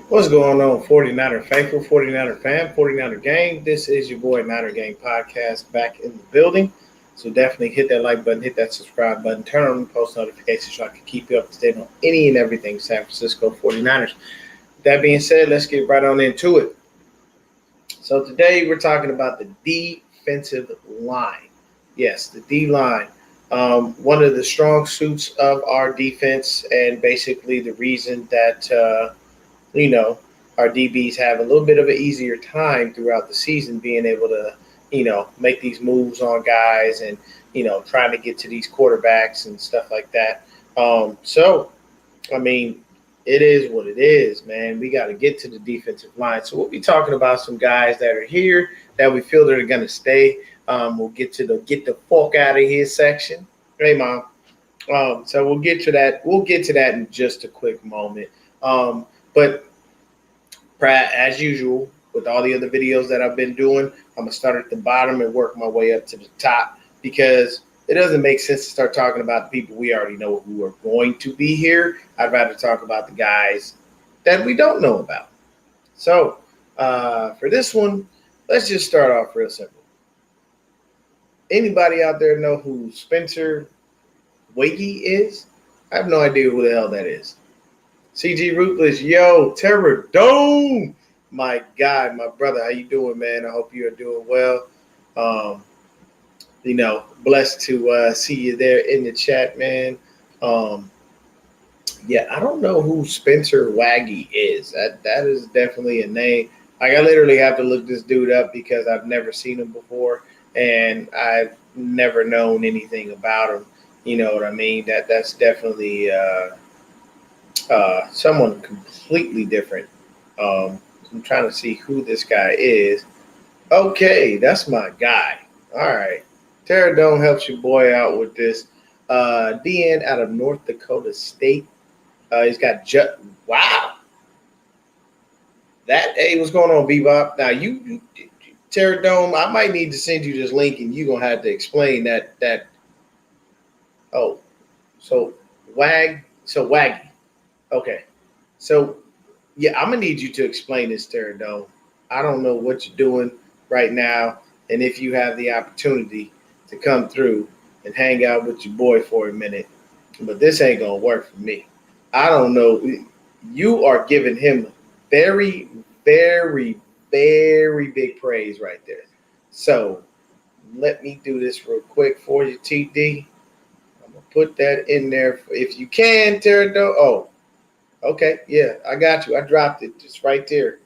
What's going on, 49er faithful, 49er fam, 49er gang? This is your boy Niner Gang Podcast back in the building. So definitely hit that like button, hit that subscribe button, turn on the post notifications so I can keep you up to date on any and everything San Francisco 49ers. With that being said, let's get right on into it. So today we're talking about the defensive line. Yes, the D line. One of the strong suits of our defense, and basically the reason that you know, our DBs have a little bit of an easier time throughout the season being able to, make these moves on guys and, trying to get to these quarterbacks and stuff like that. I mean, it is what it is, man. We got to get to the defensive line. So we'll be talking about some guys that are here that we feel that are going to stay. We'll get to the get the fuck out of here section. Hey, mom. So we'll get to that. We'll get to that in just a quick moment. But Pratt, as usual, with all the other videos that I've been doing, I'm going to start at the bottom and work my way up to the top because it doesn't make sense to start talking about the people we already know who are going to be here. I'd rather talk about the guys that we don't know about. So for this one, let's just start off real simple. Anybody out there know who Spencer Waggy is? I have no idea who the hell that is. CG Ruthless, yo, Terror Dome. My God, my brother, how you doing, man? I hope you are doing well. Blessed to see you there in the chat, man. I don't know who Spencer Waggy is. That is definitely a name. Like, I literally have to look this dude up because I've never seen him before and I've never known anything about him. You know what I mean? That's definitely someone completely different. I'm trying to see who this guy is. Okay, that's my guy. All right. Terradome helps your boy out with this. DN out of North Dakota State. He's got wow. Hey, what's going on, Bebop? Now you Terradome, I might need to send you this link and you're gonna have to explain that. Oh, so Waggy. Okay. So, yeah, I'm going to need you to explain this, Terradome. I don't know what you're doing right now, and if you have the opportunity to come through and hang out with your boy for a minute, but this ain't going to work for me. I don't know. You are giving him very, very, very big praise right there. So, let me do this real quick for you, TD. I'm going to put that in there if you can, Terradome. Oh. Okay, yeah, I got you. I dropped it just right there.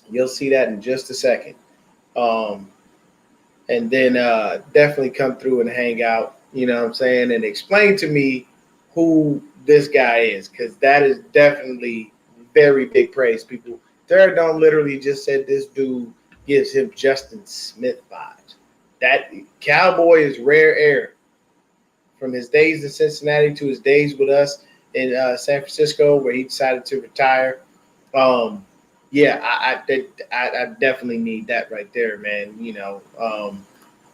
You'll see that in just a second. And then definitely come through and hang out, you know what I'm saying, and explain to me who this guy is, because that is definitely very big praise, people. Terradome literally just said this dude gives him Justin Smith vibes. That Cowboy is rare air. From his days in Cincinnati to his days with us in San Francisco, where he decided to retire. I definitely need that right there, man.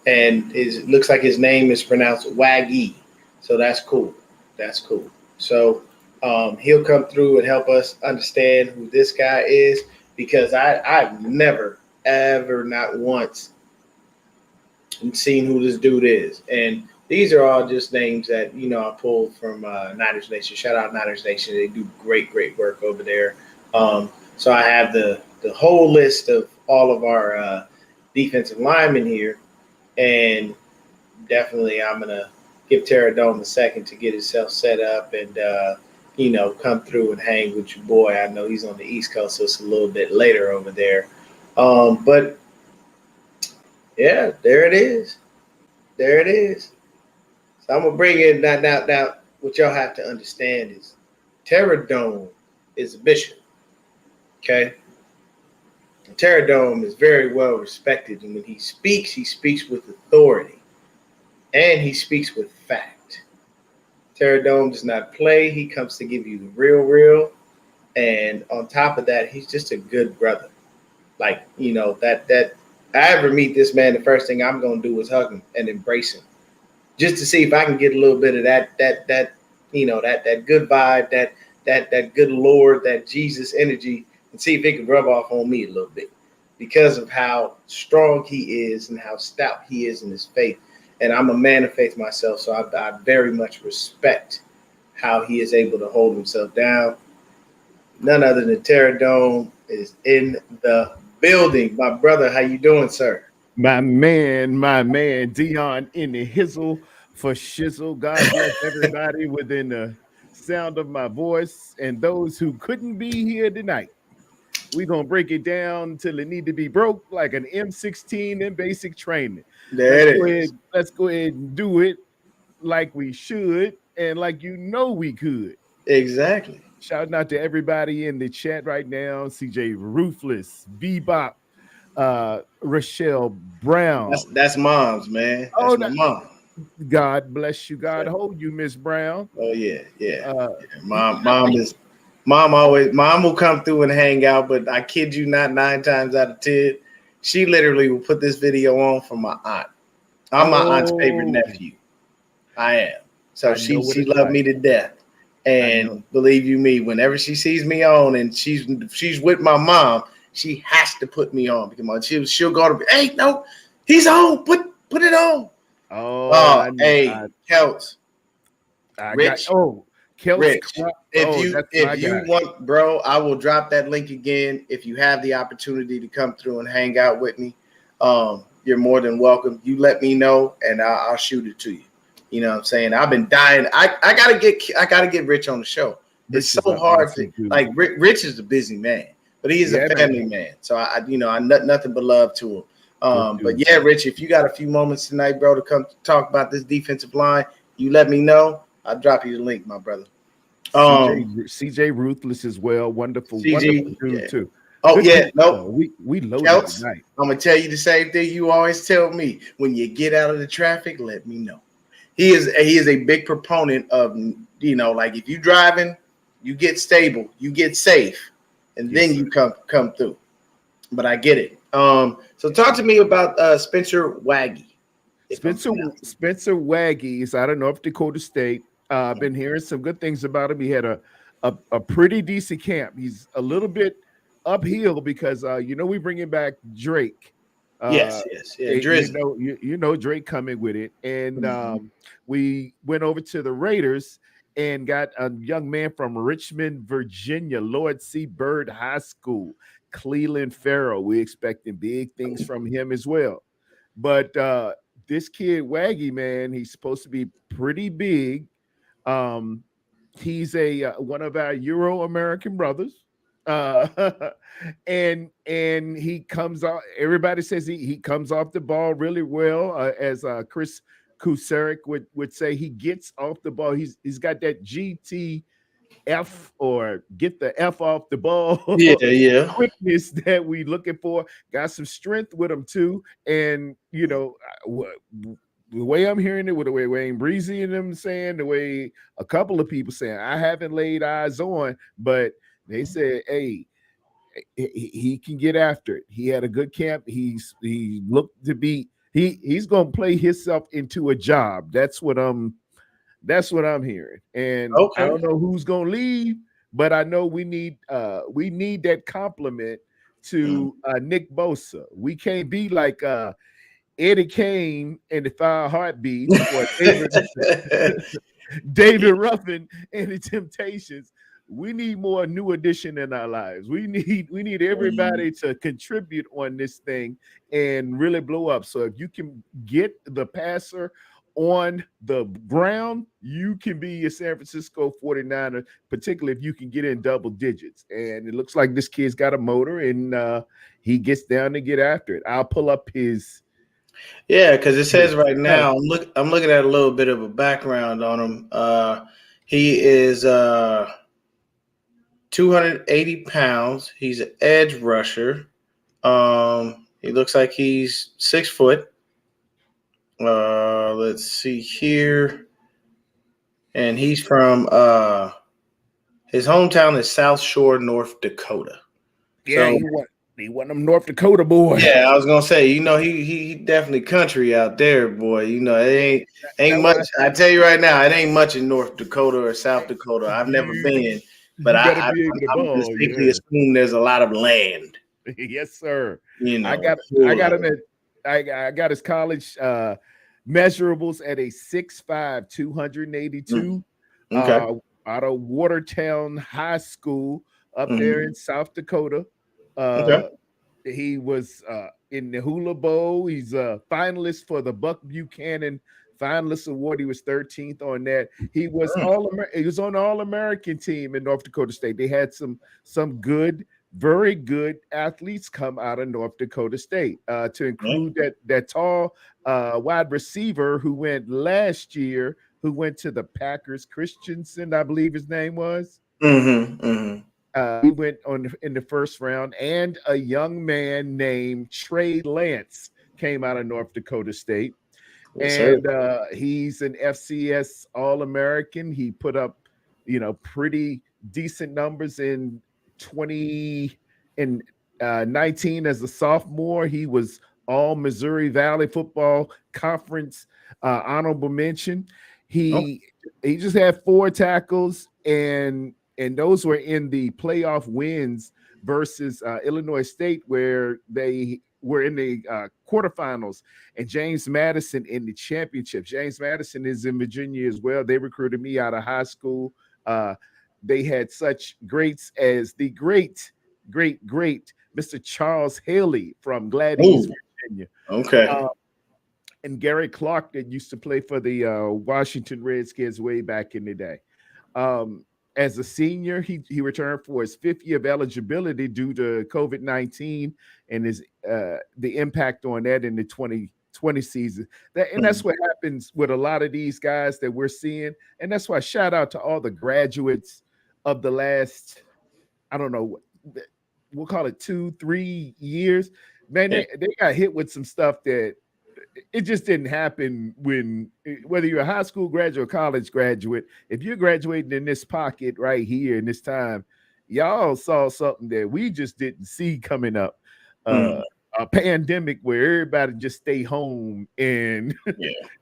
And it looks like his name is pronounced Waggy, so that's cool. That's cool. So he'll come through and help us understand who this guy is, because I've never, ever, not once seen who this dude is. And these are all just names that, I pulled from Niners Nation. Shout out Niners Nation. They do great, great work over there. So I have the whole list of all of our defensive linemen here. And definitely I'm going to give Terradome a second to get himself set up and, come through and hang with your boy. I know he's on the East Coast, so it's a little bit later over there. But, yeah, there it is. There it is. So I'm going to bring in now, what y'all have to understand is Terradome is a bishop, okay? Terradome is very well respected, and when he speaks with authority, and he speaks with fact. Terradome does not play. He comes to give you the real, and on top of that, he's just a good brother. Like, that I ever meet this man, the first thing I'm going to do is hug him and embrace him, just to see if I can get a little bit of that good vibe, that that good Lord, that Jesus energy, and see if it can rub off on me a little bit because of how strong he is and how stout he is in his faith. And I'm a man of faith myself, so I very much respect how he is able to hold himself down. None other than Terradome is in the building. My brother, how you doing, sir? My man, Dion in the hizzle for shizzle. God bless everybody within the sound of my voice and those who couldn't be here tonight. We're gonna break it down till it need to be broke like an M16 in basic training. There it is. Let's go ahead and do it like we should and like we could. Exactly. Shouting out to everybody in the chat right now. CJ Ruthless, Bebop, Rochelle Brown. That's mom's, man. Oh, That's my mom. God bless you. God hold you, Miss Brown. Oh yeah. Mom will come through and hang out, but I kid you not, 9 times out of 10, she literally will put this video on for my aunt. I'm my aunt's favorite nephew. I am. So she loved me to death. And believe you me, whenever she sees me on and she's with my mom, she has to put me on because she'll go to, hey, no, he's on. Put it on. Kelts. Rich. Kelts. Rich. If you want, bro, I will drop that link again. If you have the opportunity to come through and hang out with me, you're more than welcome. You let me know and I'll shoot it to you. You know what I'm saying? I've been dying. I gotta get Rich on the show. It's so hard to like. Rich is a busy man, but he is a family man. So I nothing but love to him. But yeah, Rich, if you got a few moments tonight, bro, to come talk about this defensive line, you let me know. I'll drop you the link, my brother. CJ Ruthless as well. Wonderful dude too. Oh, yeah. No, we loaded tonight. I'm gonna tell you the same thing you always tell me. When you get out of the traffic, let me know. He is a big proponent of, like if you driving, you get stable, you get safe, and then you come through. But I get it. So talk to me about Spencer Waggy. Spencer Waggy is out of North Dakota State. I've been hearing some good things about him. He had a pretty decent camp. He's a little bit uphill because we bringing back Drake. Yes. Drake coming with it, and we went over to the Raiders and got a young man from Richmond, Virginia, Lloyd C. Bird High School, Cleveland Farrell. We expecting big things from him as well, but this kid Waggy, man, he's supposed to be pretty big. He's one of our Euro-American brothers. And he comes out. Everybody says he comes off the ball really well. As Chris Kusarek would say, he gets off the ball. He's got that GTF or get the F off the ball. Yeah. Quickness that we looking for. Got some strength with him too. And the way I'm hearing it, with the way Wayne Breezy and them saying, the way a couple of people saying, I haven't laid eyes on, but they said, hey, he can get after it. He had a good camp. He looked to be he's gonna play himself into a job. That's what I'm hearing. And I don't know who's gonna leave, but I know we need that compliment to Nick Bosa. We can't be like Eddie Kane and the Five Heartbeats or David Ruffin and the Temptations. We need more new addition in our lives. We need everybody to contribute on this thing and really blow up. So if you can get the passer on the ground, you can be a San Francisco 49er, particularly if you can get in double digits. And it looks like this kid's got a motor and he gets down to get after it. I'll pull up his. Yeah, because it says right now, I'm looking at a little bit of a background on him. He is 280 pounds. He's an edge rusher. He looks like he's 6 foot. Let's see here. And he's from his hometown is South Shore, North Dakota. Yeah, so, he one of them North Dakota boys. Yeah, I was gonna say, he definitely country out there, boy. It ain't much. I tell you right now, it ain't much in North Dakota or South Dakota. I've never been. but You got to I'm be able to going to ball. safely Yeah. assume there's a lot of land. Yes, sir. You I know, got him at I got his college measurables at a 6'5", 282 Okay. out of Watertown High School up there in South Dakota. Okay. He was in the Hula Bowl. He's a finalist for the Buck Buchanan Finalist Award. He was 13th on that. He was he was on the All-American team in North Dakota State. They had some good, very good athletes come out of North Dakota State. To include that tall wide receiver who went last year, who went to the Packers, Christensen, I believe his name was. He went in the first round, and a young man named Trey Lance came out of North Dakota State. Yes, And he's an FCS All-American. He put up, pretty decent numbers in 2019 as a sophomore. He was all Missouri Valley Football Conference honorable mention. He just had 4 tackles, and those were in the playoff wins versus Illinois State, where they were in the quarterfinals, and James Madison in the championship. James Madison is in Virginia as well. They recruited me out of high school. They had such greats as the great Mr. Charles Haley from Gladys, Virginia. Okay. And Gary Clark that used to play for the Washington Redskins way back in the day. As a senior, he returned for his 5th year of eligibility due to COVID-19 and his the impact on that in the 2020 season. That's what happens with a lot of these guys that we're seeing. And that's why shout out to all the graduates of the last, I don't know, we'll call it 2-3 years. Man, they got hit with some stuff that it just didn't happen whether you're a high school graduate or college graduate. If you're graduating in this pocket right here in this time, y'all saw something that we just didn't see coming up. A pandemic where everybody just stay home, and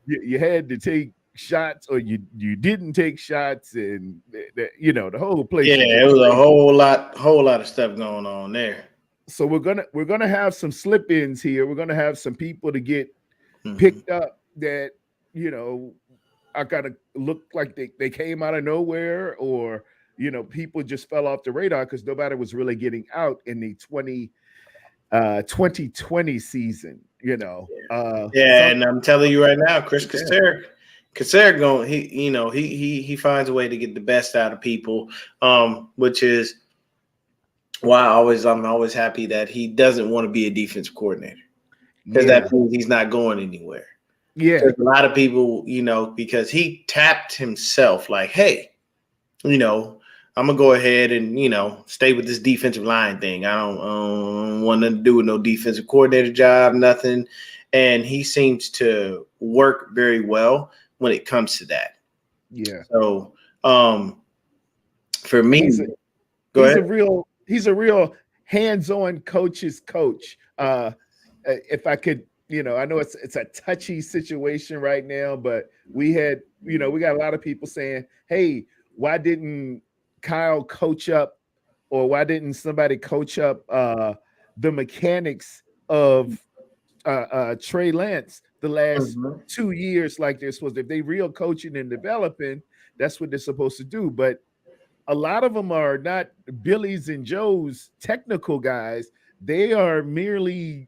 you had to take shots or you didn't take shots, and the whole place. Yeah, it was a whole lot of stuff going on there. So we're gonna have some slip-ins here. We're gonna have some people to get picked up that I gotta look like they came out of nowhere, or people just fell off the radar because nobody was really getting out in the 2020 season. And I'm telling you right now, Chris Kacerek going, he finds a way to get the best out of people, which is why I'm always happy that he doesn't want to be a defensive coordinator. Because that means he's not going anywhere. Yeah. There's a lot of people, because he tapped himself like, hey, I'm going to go ahead and, stay with this defensive line thing. I don't want to do no defensive coordinator job, nothing. And he seems to work very well when it comes to that. Yeah. So for me, he's a real hands-on coach's coach. If I could, I know it's a touchy situation right now, but we got a lot of people saying, hey, why didn't Kyle coach up, or why didn't somebody coach up the mechanics of Trey Lance the last 2 years like they're supposed to? If they real coaching and developing, that's what they're supposed to do. But a lot of them are not Billy's and Joe's technical guys. They are merely,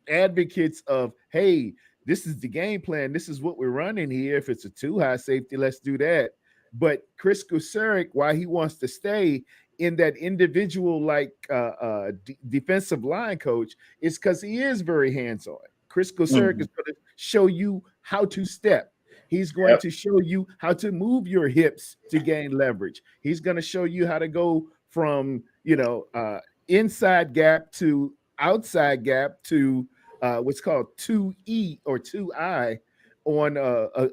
advocates of, hey, this is the game plan. This is what we're running here. If it's a 2-high safety, let's do that. But Chris Kacerek, why he wants to stay in that individual defensive line coach is because he is very hands-on. Chris Kacerek is going to show you how to step. He's going to show you how to move your hips to gain leverage. He's going to show you how to go from, inside gap to outside gap to what's called 2E or 2I on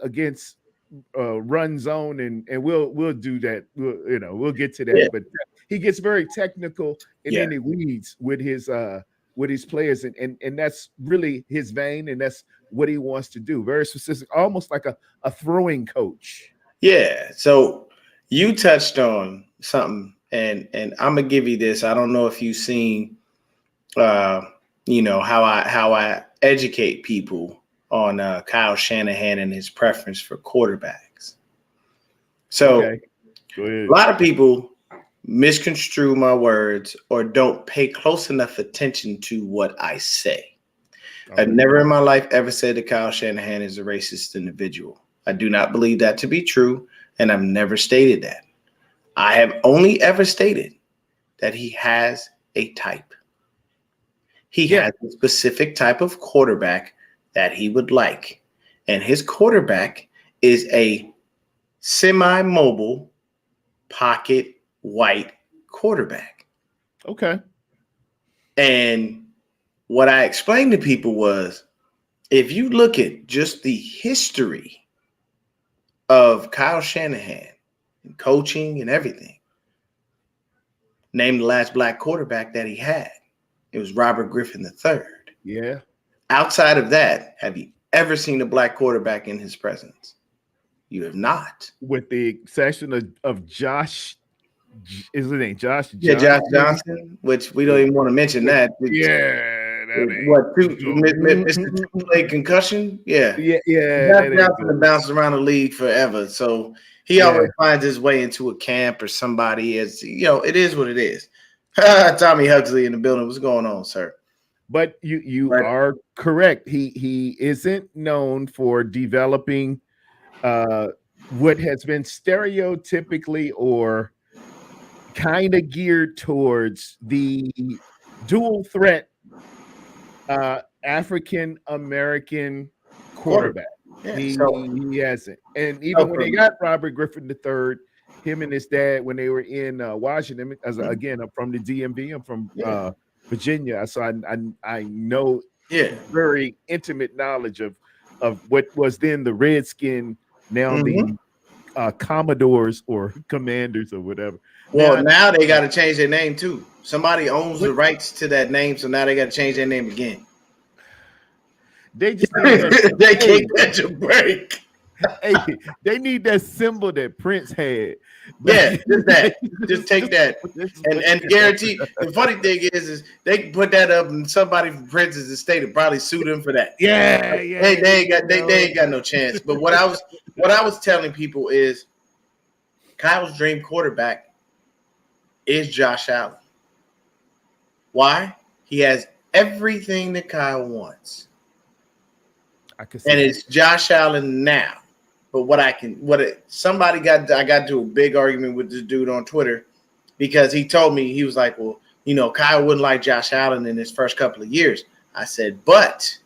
against run zone, and we'll do that. We'll get to that. Yeah. But he gets very technical and in the weeds with his players, and that's really his vein, and that's what he wants to do. Very specific, almost like a throwing coach. Yeah. So you touched on something, and I'm gonna give you this. I don't know if you've seen, how I educate people on Kyle Shanahan and his preference for quarterbacks. So Okay. Go ahead. a lot of people misconstrue my words or don't pay close enough attention to what I say. I've never in my life ever said that Kyle Shanahan is a racist individual. I do not believe that to be true, and I've never stated that. I have only ever stated that he has a type. He has a specific type of quarterback that he would like, and his quarterback is a semi-mobile pocket white quarterback. Okay. And what I explained to people was, if you look at just the history of Kyle Shanahan and coaching and everything, name the last black quarterback that he had. It was Robert Griffin III. Yeah. Outside of that, have you ever seen a black quarterback in his presence? You have not. With the exception of Josh, is his name Josh? Yeah, Josh Johnson, which we don't even want to mention that. What, Mr. Two-play concussion? Yeah. Josh Johnson bounced around the league forever. So he always finds his way into a camp or somebody. As it is what it is. Tommy Huxley in the building. What's going on, sir? But you are correct. He isn't known for developing what has been stereotypically or kind of geared towards the dual threat African American quarterback. Yeah, he hasn't. And even when they got Robert Griffin III, him and his dad, when they were in Washington, again, I'm from the DMV, I'm from Virginia, so I know very intimate knowledge of what was then the Redskin, now the Commodores or Commanders or whatever. Well, now they got to change their name too. Somebody owns the rights to that name, so now they got to change their name again. They just they can't catch a break. Hey, they need that symbol that Prince had. Yeah, just that. Just take that. And guarantee. The funny thing is they can put that up and somebody from Prince's estate will probably sue them for that. Yeah. They ain't got no chance. But what I was telling people is Kyle's dream quarterback is Josh Allen. Why? He has everything that Kyle wants. And it's Josh Allen now. But I got to a big argument with this dude on Twitter because he told me, he was like, well, Kyle wouldn't like Josh Allen in his first couple of years. I said, but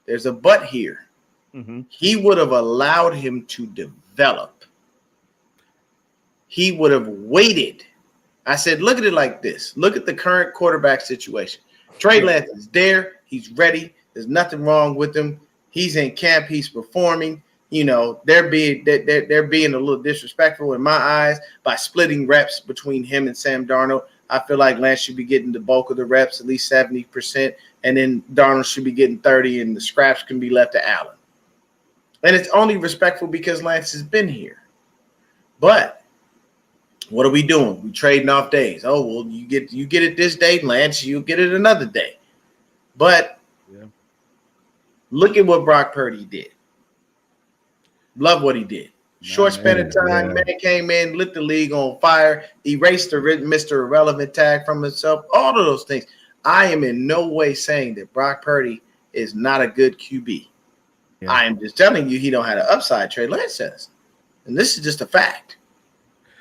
there's a but here. Mm-hmm. He would have allowed him to develop. He would have waited. I said, look at it like this. Look at the current quarterback situation. Trey Lance is there. He's ready. There's nothing wrong with him. He's in camp. He's performing. They're being a little disrespectful in my eyes by splitting reps between him and Sam Darnold. I feel like Lance should be getting the bulk of the reps, at least 70%, and then Darnold should be getting 30%, and the scraps can be left to Allen. And it's only respectful because Lance has been here. But what are we doing? We trading off days. Oh, well, you get it this day, Lance. You get it another day. But look at what Brock Purdy did. Love what he did. Short span of time, man came in, lit the league on fire, erased the Mr. Irrelevant tag from himself, all of those things. I am in no way saying that Brock Purdy is not a good QB. Yeah. I am just telling you he don't have an upside, Trey Lance says. And this is just a fact.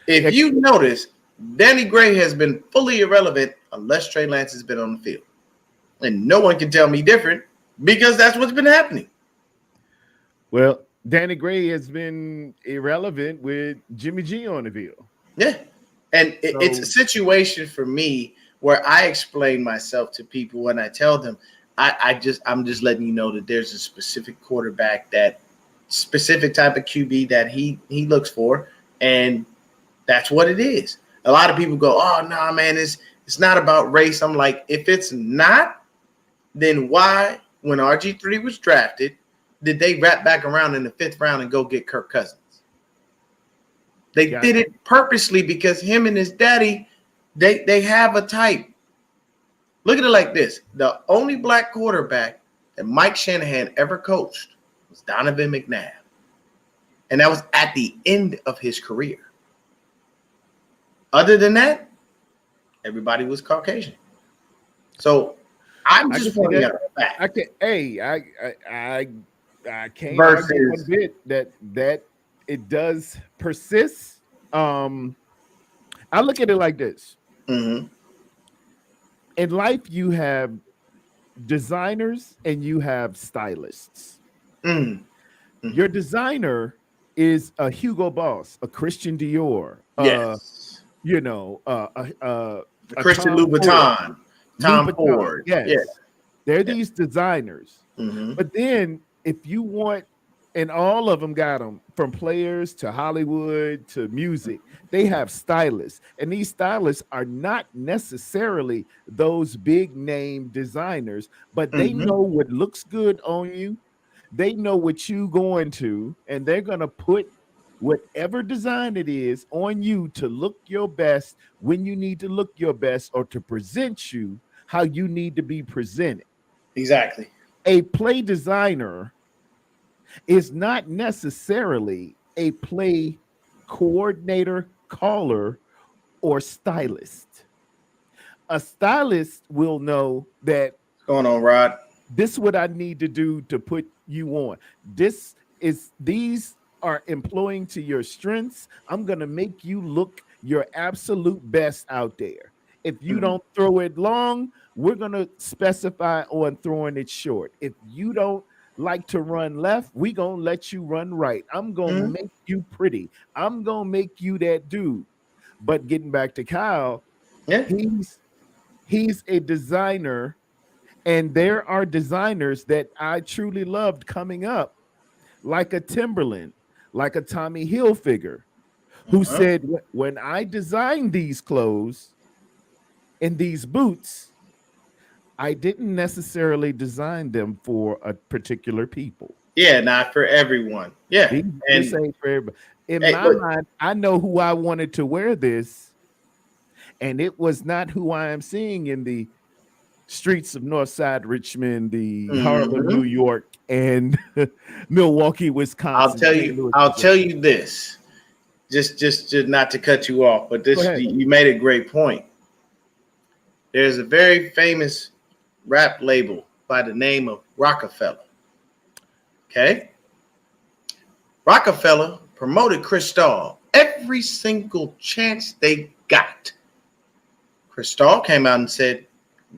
If you notice, Danny Gray has been fully irrelevant unless Trey Lance has been on the field. And no one can tell me different because that's what's been happening. Well, Danny Gray has been irrelevant with Jimmy G on the field. Yeah. And it's a situation for me where I explain myself to people when I tell them, I'm just letting you know that there's a specific quarterback, that specific type of QB that he looks for, and that's what it is. A lot of people go, oh, no, man, it's not about race. I'm like, if it's not, then why, when RG3 was drafted, did they wrap back around in the 5th round and go get Kirk Cousins? They did it purposely because him and his daddy, they have a type. Look at it like this. The only black quarterback that Mike Shanahan ever coached was Donovan McNabb. And that was at the end of his career. Other than that, everybody was Caucasian. So I'm just pointing out the fact. I can't argue one bit that it does persist. I look at it like this. Mm-hmm. In life, you have designers and you have stylists. Mm-hmm. Your designer is a Hugo Boss, a Christian Dior, yes. A Christian Louboutin, Tom Ford. Yes. They're these designers. Mm-hmm. But then if you want, and all of them got them from players to Hollywood to music, they have stylists. And these stylists are not necessarily those big name designers, but they know what looks good on you. They know what you going to, and they're going to put whatever design it is on you to look your best when you need to look your best, or to present you how you need to be presented. Exactly. A play designer is not necessarily a play coordinator, caller, or stylist. A stylist will know that what's going on, Rod? This is what I need to do to put you on. These are employing to your strengths. I'm going to make you look your absolute best out there. If you don't throw it long, we're going to specify on throwing it short. If you don't like to run left, we're going to let you run right. I'm going to make you pretty. I'm going to make you that dude. But getting back to Kyle, he's a designer, and there are designers that I truly loved coming up, like a Timberland, like a Tommy Hilfiger, who said, when I designed these clothes and these boots, I didn't necessarily design them for a particular people. Yeah, not for everyone. Yeah. This ain't for everybody. In my mind, I know who I wanted to wear this, and it was not who I am seeing in the streets of Northside Richmond, the Harlem, New York, and Milwaukee, Wisconsin. I'll tell you this, just not to cut you off, but you made a great point. There's a very famous rap label by the name of Rockefeller. Okay, Rockefeller promoted Cristal every single chance they got. Cristal came out and said,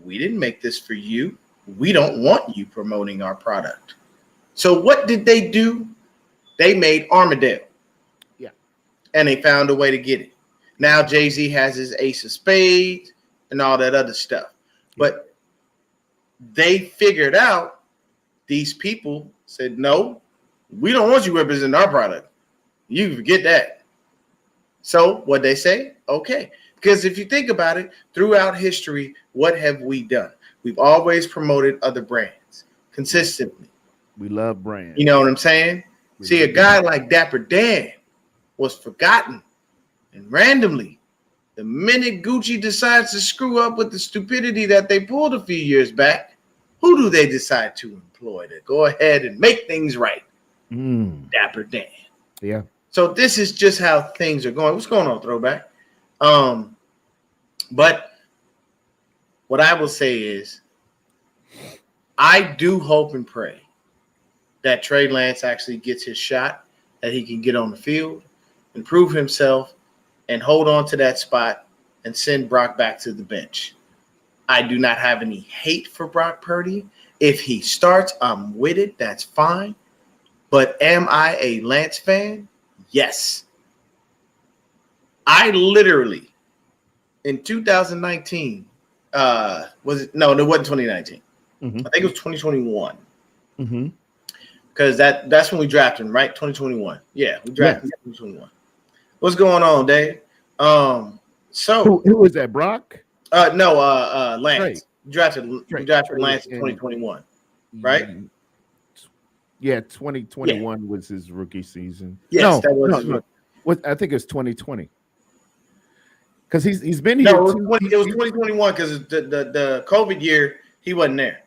"We didn't make this for you. We don't want you promoting our product." So what did they do? They made Armadale. Yeah. And they found a way to get it. Now Jay-Z has his Ace of Spades and all that other stuff. Yeah. But they figured out, these people said, "No, we don't want you representing our product. You forget that." So what they say? Okay. Because if you think about it, throughout history, what have we done? We've always promoted other brands consistently. We love brands. You know what I'm saying? See, a guy like Dapper Dan was forgotten. And randomly, the minute Gucci decides to screw up with the stupidity that they pulled a few years back, who do they decide to employ to go ahead and make things right? Dapper Dan. Yeah. So this is just how things are going. What's going on, Throwback? But what I will say is, I do hope and pray that Trey Lance actually gets his shot, that he can get on the field and prove himself and hold on to that spot and send Brock back to the bench. I do not have any hate for Brock Purdy. If he starts, I'm with it. That's fine. But am I a Lance fan? Yes. I literally, in 2019, was it? No, it wasn't 2019. I think it was 2021. Because that's when we drafted him, right? 2021. Yeah, we drafted him in 2021. What's going on, Dave? So who was that? Brock? No, Lance. Trey. We drafted Lance in 2021, right? Yeah, 2021 was his rookie season. Yes, that was. What I think it was 2020. Because he's been here. No, it was 2021 because the COVID year he wasn't there.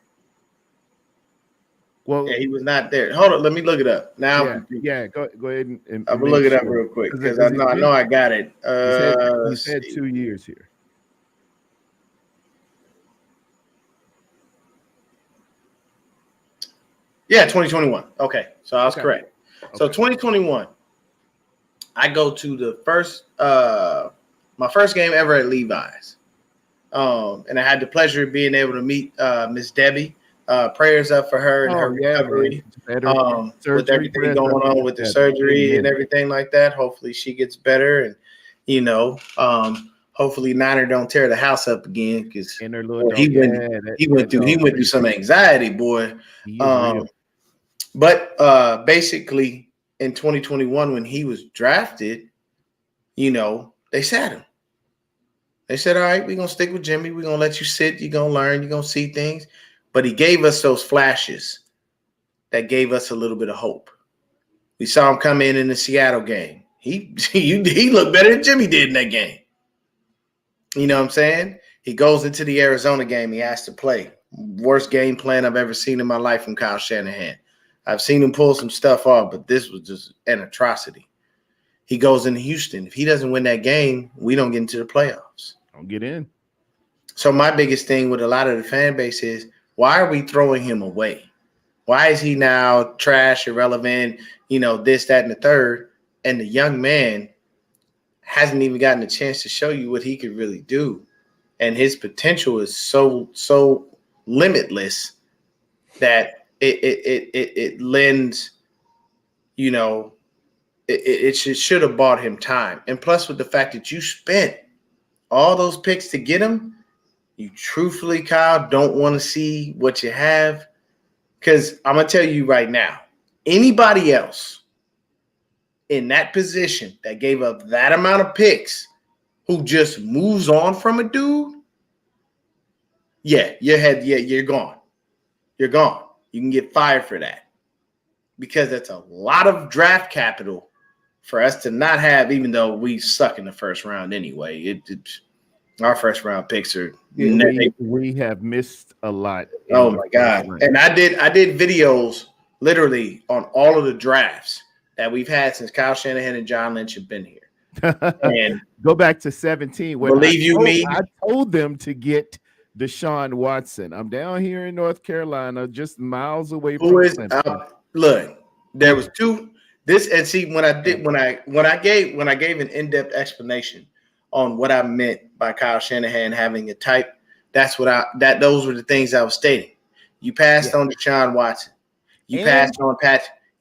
Well, yeah, he was not there. Hold on, let me look it up now. Yeah. Go ahead and I'm gonna look it up real quick because I know I got it. He's had 2 years here. Yeah, 2021. Okay, so I was correct. Okay. So 2021, I go to the first my first game ever at Levi's, and I had the pleasure of being able to meet Miss Debbie. Prayers up for her and her recovery. With everything going on with the surgery and everything like that. Hopefully she gets better, and hopefully Niner don't tear the house up again because he went through some anxiety, boy. But basically in 2021 when he was drafted, they sat him. They said, all right, we're going to stick with Jimmy. We're going to let you sit. You're going to learn. You're going to see things. But he gave us those flashes that gave us a little bit of hope. We saw him come in the Seattle game. He looked better than Jimmy did in that game. You know what I'm saying? He goes into the Arizona game. He has to play. Worst game plan I've ever seen in my life from Kyle Shanahan. I've seen him pull some stuff off, but this was just an atrocity. He goes into Houston. If he doesn't win that game, we don't get into the playoffs. Don't get in. So my biggest thing with a lot of the fan base is, why are we throwing him away? Why is he now trash, irrelevant, this, that, and the third? And the young man hasn't even gotten a chance to show you what he could really do. And his potential is so limitless that it lends, it should have bought him time. And plus with the fact that you spent all those picks to get him, you truthfully, Kyle, don't want to see what you have. Because I'm going to tell you right now, anybody else in that position that gave up that amount of picks who just moves on from a dude, you're gone. You're gone. You can get fired for that. Because that's a lot of draft capital for us to not have, even though we suck in the first round anyway. Our first round picks are we have missed a lot. Oh my God. And I did videos literally on all of the drafts that we've had since Kyle Shanahan and John Lynch have been here. And go back to 17. I told them to get Deshaun Watson. I'm down here in North Carolina, just miles away from look, there was two. This and see when I gave an in-depth explanation on what I meant by Kyle Shanahan having a type, those were the things I was stating. You passed on Deshaun Watson. You passed on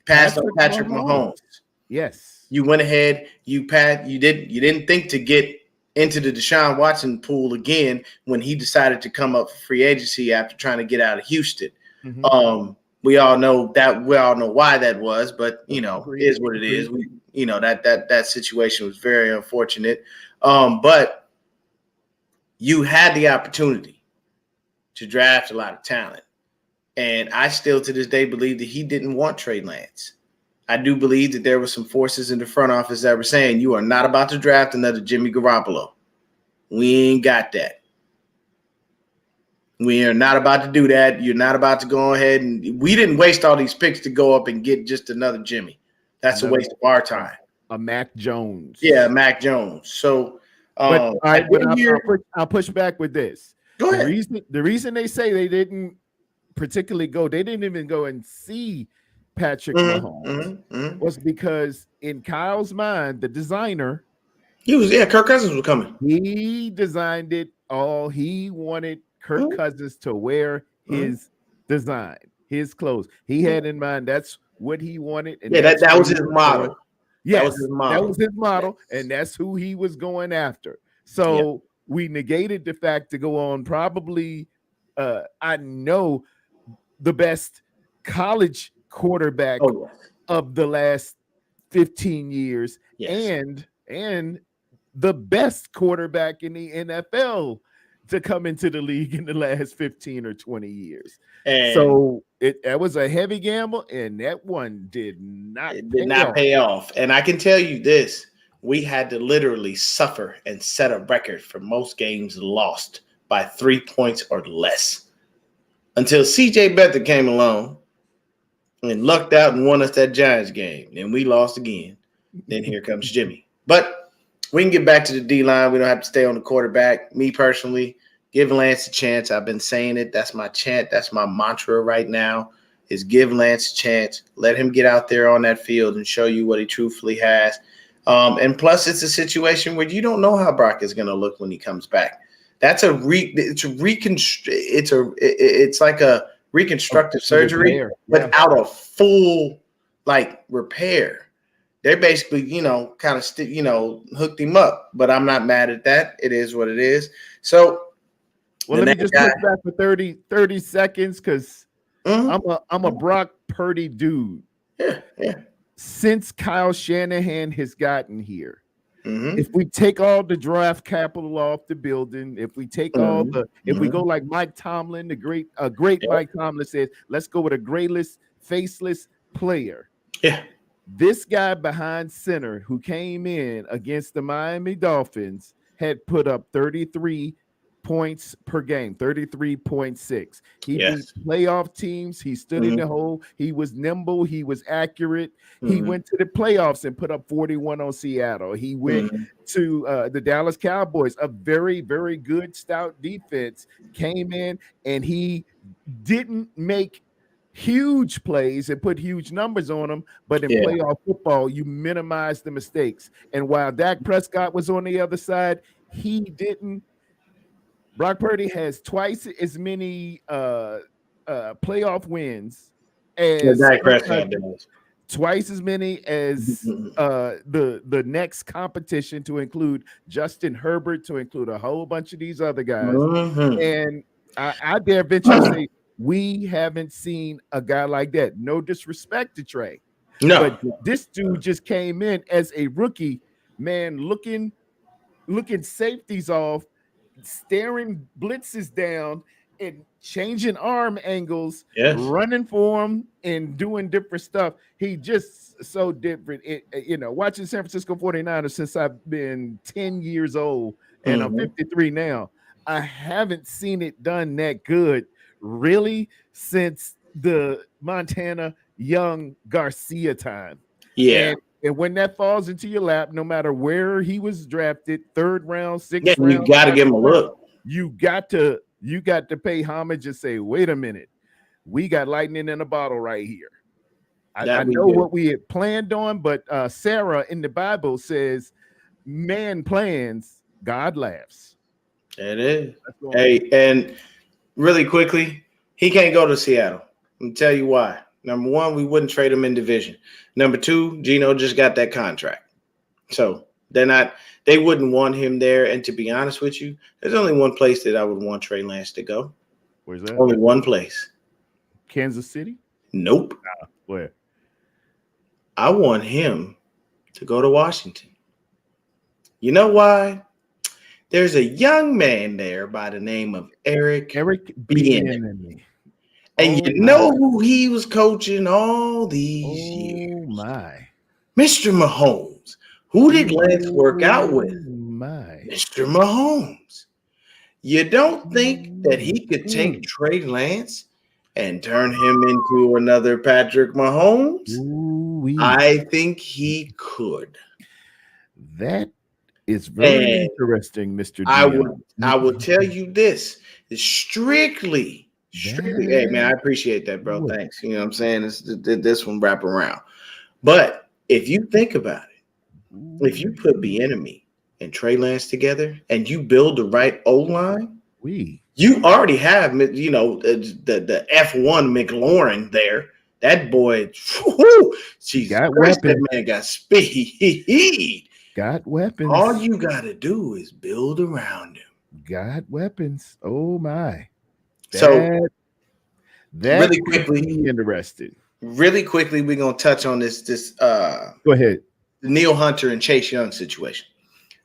Patrick Mahomes. Yes. You went ahead, you didn't think to get into the Deshaun Watson pool again when he decided to come up for free agency after trying to get out of Houston. Mm-hmm. We all know why that was, but it is what it is. That situation was very unfortunate. But you had the opportunity to draft a lot of talent. And I still to this day believe that he didn't want Trey Lance. I do believe that there were some forces in the front office that were saying, you are not about to draft another Jimmy Garoppolo. We ain't got that. We are not about to do that. You're not about to go ahead and we didn't waste all these picks to go up and get just another Jimmy. That's a waste of our time. A Mac Jones. Yeah, Mac Jones. So I'll push back with this. Go ahead. The reason they say they didn't particularly they didn't even go and see Patrick Mahomes was because in Kyle's mind, the designer, Kirk Cousins was coming. He designed it all. He wanted Kirk Cousins to wear his design, his clothes. He had in mind that's what he wanted. And that was his model. Yes, that was his model, and that's who he was going after. So we negated the fact to go on probably, I know, the best college quarterback of the last 15 years and the best quarterback in the NFL to come into the league in the last 15 or 20 years. And so that was a heavy gamble, and that one did not pay off. And I can tell you this, we had to literally suffer and set a record for most games lost by 3 points or less until CJ Beathard came along and lucked out and won us that Giants game. Then we lost again. Then here comes Jimmy. But we can get back to the D-line. We don't have to stay on the quarterback. Me personally, give Lance a chance. I've been saying it. That's my chant. That's my mantra right now is give Lance a chance. Let him get out there on that field and show you what he truthfully has. And plus, it's a situation where you don't know how Brock is going to look when he comes back. That's it's like a reconstructive surgery without a full repair. They basically, kind of hooked him up. But I'm not mad at that. It is what it is. So, well, let me just look back for 30 seconds because I'm a Brock Purdy dude. Yeah. Since Kyle Shanahan has gotten here, if we take all the draft capital off the building, if we take all if we go like Mike Tomlin, the great Mike Tomlin says, let's go with a grayless, faceless player. Yeah. This guy behind center who came in against the Miami Dolphins had put up 33 points per game, 33.6. He beat playoff teams. He stood in the hole. He was nimble. He was accurate. He went to the playoffs and put up 41 on Seattle. He went to the Dallas Cowboys, a very, very good, stout defense, came in and he didn't make huge plays and put huge numbers on them, but in playoff football, you minimize the mistakes. And while Dak Prescott was on the other side, he didn't. Brock Purdy has twice as many playoff wins as Dak Prescott does. Twice as many as the next competition, to include Justin Herbert, to include a whole bunch of these other guys. And I dare venture to say we haven't seen a guy like that. No disrespect to Trey. No. But this dude just came in as a rookie, man, looking safeties off, staring blitzes down and changing arm angles, running for him and doing different stuff. He just so different. Watching San Francisco 49ers since I've been 10 years old and I'm 53 now, I haven't seen it done that good really since the Montana Young Garcia time. Yeah. And when that falls into your lap, no matter where he was drafted, 3rd round, 6th round, you got to give him a look. You got to pay homage and say, wait a minute, we got lightning in a bottle right here. I know what we had planned on, but Sarah in the Bible says, man plans, God laughs. It is. Hey, and really quickly, he can't go to Seattle. Let me tell you why. Number one, we wouldn't trade him in division. Number two, Geno just got that contract. So they wouldn't want him there. And to be honest with you, there's only one place that I would want Trey Lance to go. Where's that? Only one place. Kansas City? Nope. Where? I want him to go to Washington. You know why? There's a young man there by the name of Eric Bieniemy. And you know who he was coaching all these years? Oh, my. Mr. Mahomes. Who did Lance work out with? My. Mr. Mahomes. You don't think that he could take Trey Lance and turn him into another Patrick Mahomes? Ooh-wee. I think he could. That is very interesting, Mr. I will tell you this. Strictly, hey man, I appreciate that, bro. Thanks. You know what I'm saying? This one wrap around. But if you think about it, if you put Bieniemy and Trey Lance together and you build the right O-line, you already have, the F1 McLaurin there. That boy, that man got speed. Got weapons. All you got to do is build around him. Got weapons. Oh, my. So that really quickly, interested. Really quickly, we're gonna touch on this. Go ahead. The Neil Hunter and Chase Young situation.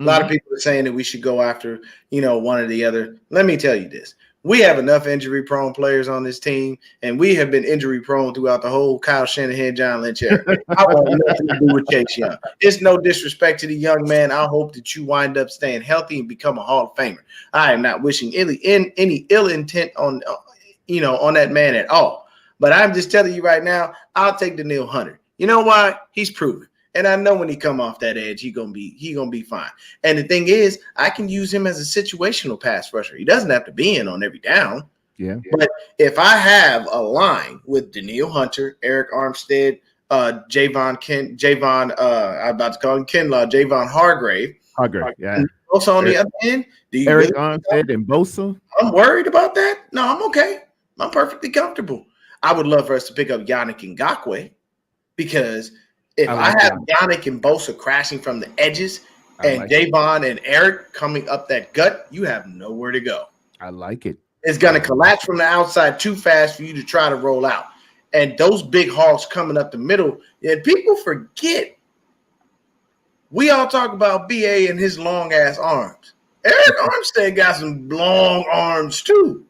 A lot of people are saying that we should go after, one or the other. Let me tell you this: We have enough injury-prone players on this team, and we have been injury-prone throughout the whole Kyle Shanahan, John Lynch era. I want nothing to do with Chase Young. It's no disrespect to the young man. I hope that you wind up staying healthy and become a Hall of Famer. I am not wishing any ill intent on that man at all. But I'm just telling you right now, I'll take Danielle Hunter. You know why? He's proven. And I know when he come off that edge, he gonna be fine. And the thing is, I can use him as a situational pass rusher. He doesn't have to be in on every down. Yeah. But if I have a line with Danielle Hunter, Eric Armstead, Javon Hargrave. Yeah. Also on the other end, Eric Armstead and Bosa. I'm worried about that. No, I'm okay. I'm perfectly comfortable. I would love for us to pick up Yannick Ngakoue, because if I have Yannick and Bosa crashing from the edges and Javon and Eric coming up that gut, you have nowhere to go. I like it. It's going to collapse from the outside too fast for you to try to roll out. And those big hogs coming up the middle, and people forget, we all talk about BA and his long-ass arms. Eric Armstead got some long arms too.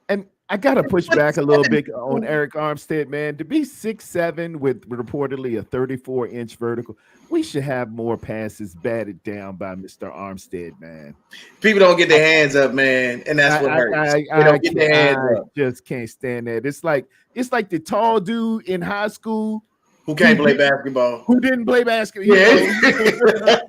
And I got to push back a little bit on Eric Armstead, man. To be 6'7" with reportedly a 34-inch vertical, we should have more passes batted down by Mr. Armstead, man. People don't get their hands up, man, and that's what hurts. They don't get their hands up. Just can't stand that. It's like the tall dude in high school who can't play basketball. Who didn't play basketball. Yeah.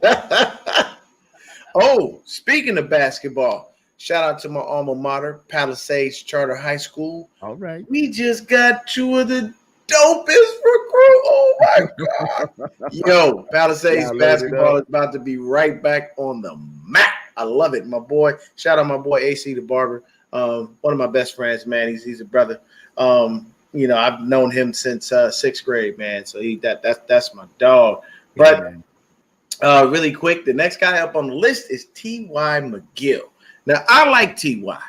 Oh, speaking of basketball, shout out to my alma mater, Palisades Charter High School. All right. We just got two of the dopest recruits. Oh, my God. Yo, Palisades basketball is about to be right back on the map. I love it, my boy. Shout out my boy AC the Barber. One of my best friends, man. He's a brother. I've known him since sixth grade, man. So that's my dog. But really quick, the next guy up on the list is T.Y. McGill. Now, I like T.Y.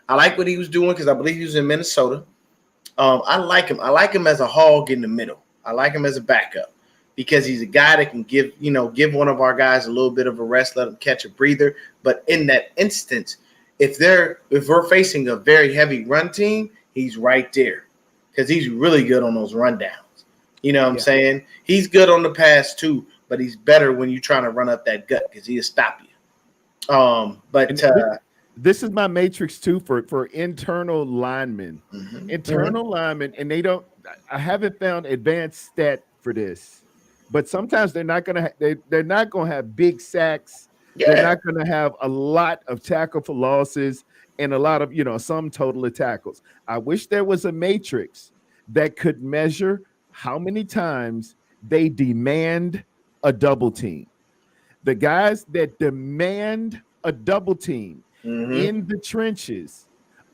I like what he was doing because I believe he was in Minnesota. I like him. I like him as a hog in the middle. I like him as a backup because he's a guy that can give one of our guys a little bit of a rest, let him catch a breather. But in that instance, if we're facing a very heavy run team, he's right there because he's really good on those rundowns. You know what I'm saying? He's good on the pass too, but he's better when you're trying to run up that gut because he'll stop you. This is my matrix too for internal linemen. Mm-hmm. Internal linemen, and I haven't found advanced stat for this, but sometimes they're not gonna have big sacks. Yeah. They're not gonna have a lot of tackle for losses and a lot of some total of tackles. I wish there was a matrix that could measure how many times they demand a double team. The guys that demand a double team in the trenches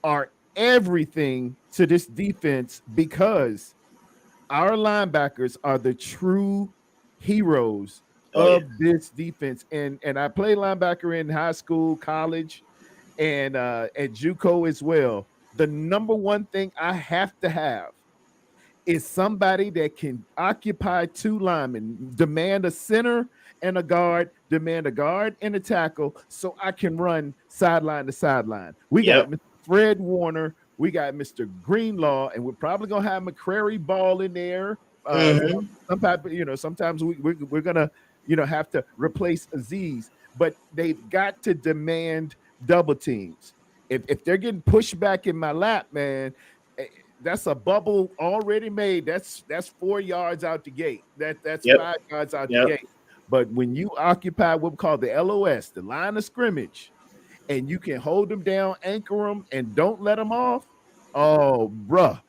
are everything to this defense because our linebackers are the true heroes of this defense. And I played linebacker in high school, college, and at JUCO as well. The number one thing I have to have is somebody that can occupy two linemen, demand a center and a guard, demand a guard and a tackle, so I can run sideline to sideline. We got Mr. Fred Warner, we got Mr. Greenlaw, and we're probably gonna have McCrary Ball in there. Sometimes we're gonna have to replace Aziz, but they've got to demand double teams. If they're getting pushed back in my lap, man, that's a bubble already made. That's 4 yards out the gate. That's 5 yards out the gate. But when you occupy what we call the LOS, the line of scrimmage, and you can hold them down, anchor them, and don't let them off, oh, bruh.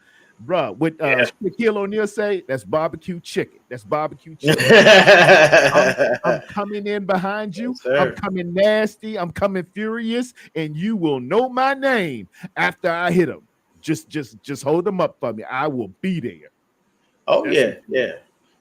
What Shaquille O'Neal say, that's barbecue chicken. That's barbecue chicken. I'm coming in behind you. Yes, I'm coming nasty. I'm coming furious, and you will know my name after I hit them. Just hold them up for me. I will be there. Oh, yeah.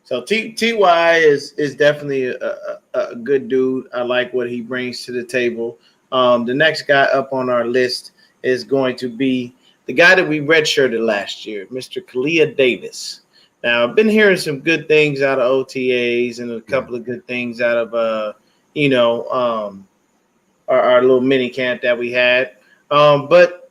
So T.Y. is definitely a good dude. I like what he brings to the table. The next guy up on our list is going to be the guy that we redshirted last year, Mr. Kalia Davis. Now, I've been hearing some good things out of OTAs and a couple of good things out of our little mini camp that we had. But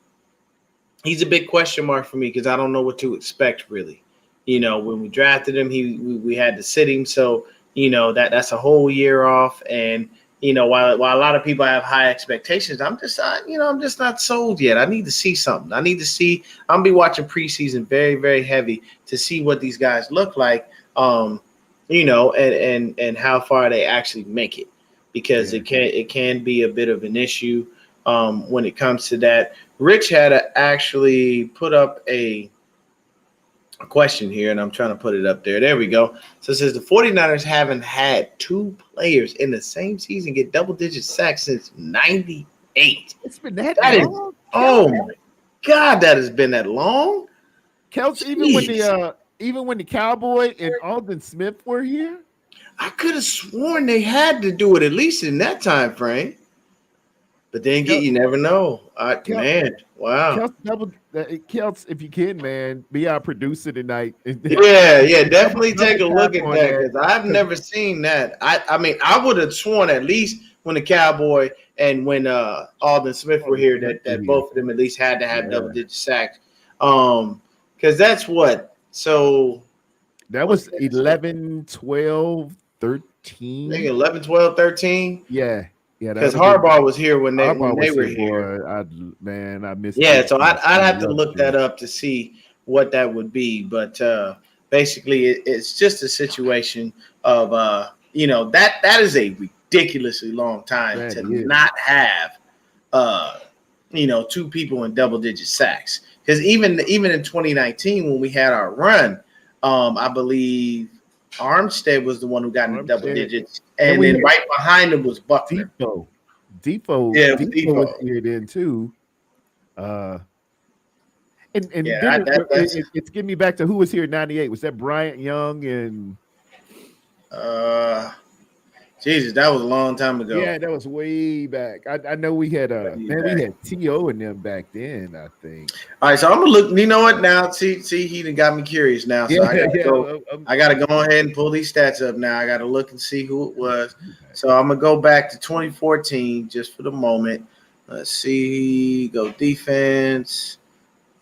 he's a big question mark for me because I don't know what to expect really. When we drafted him, we had to sit him, so that's a whole year off. And while a lot of people have high expectations, I'm just not sold yet. I need to see something. I'm gonna be watching preseason very, very heavy to see what these guys look like. And how far they actually make it, because it can be a bit of an issue when it comes to that. Rich had to actually put up a question here, and I'm trying to put it up there. There we go. So it says the 49ers haven't had two players in the same season get double-digit sacks since 98. It's been that long? Oh, my God, that has been that long? Kels, even when the Cowboy and Aldon Smith were here? I could have sworn they had to do it at least in that time frame. But then you never know. Man, wow. Kels, if you can, man, be our producer tonight. Yeah, definitely take a look at that, because I've never seen that. I mean, I would have sworn at least when the Cowboy and when Aldon Smith were here that both of them at least had to have double-digit sacks. Because that's what? So that was 11, 12, 13. I think 11, 12, 13. Yeah. Yeah, because Harbaugh was here when they were here. I missed. Yeah, so I'd have to look that up to see what that would be. But basically, it's just a situation of that is a ridiculously long time not have two people in double-digit sacks. Because even in 2019 when we had our run, I believe Armstead was the one who got in double digits, and then right behind him was Buckner. Depot was here then too. It's getting me back to who was here in 98. Was that Bryant Young and Jesus, that was a long time ago. Yeah, that was way back. I know we had we had T.O. and them back then, I think. All right, so I'm gonna look. You know what? Now, see, he done got me curious now. So I gotta go ahead and pull these stats up now. I gotta look and see who it was. So I'm gonna go back to 2014 just for the moment. Let's see. Go defense.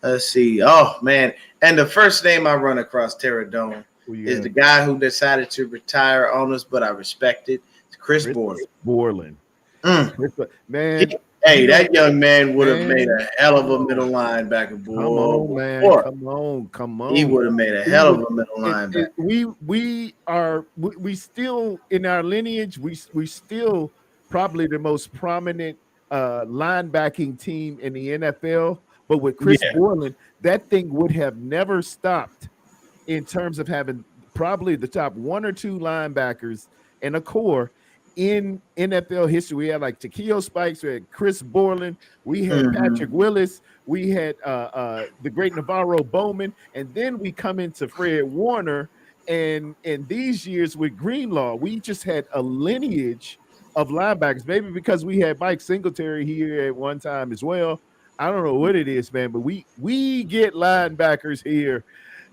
Let's see. Oh man! And the first name I run across, Terradome, is the guy who decided to retire on us, but I respect it. Chris Borland. Man. That young man would have made a hell of a middle linebacker, boy. Come on. He would have made a hell of a middle linebacker. We still in our lineage, we still probably the most prominent linebacking team in the NFL. But with Chris Borland, that thing would have never stopped in terms of having probably the top one or two linebackers in a core in NFL history. We had like Takeo Spikes, we had Chris Borland, we had Patrick Willis, we had the great Navarro Bowman, and then we come into Fred Warner, and in these years with Greenlaw, we just had a lineage of linebackers. Maybe because we had Mike Singletary here at one time as well. I don't know what it is, man, but we get linebackers here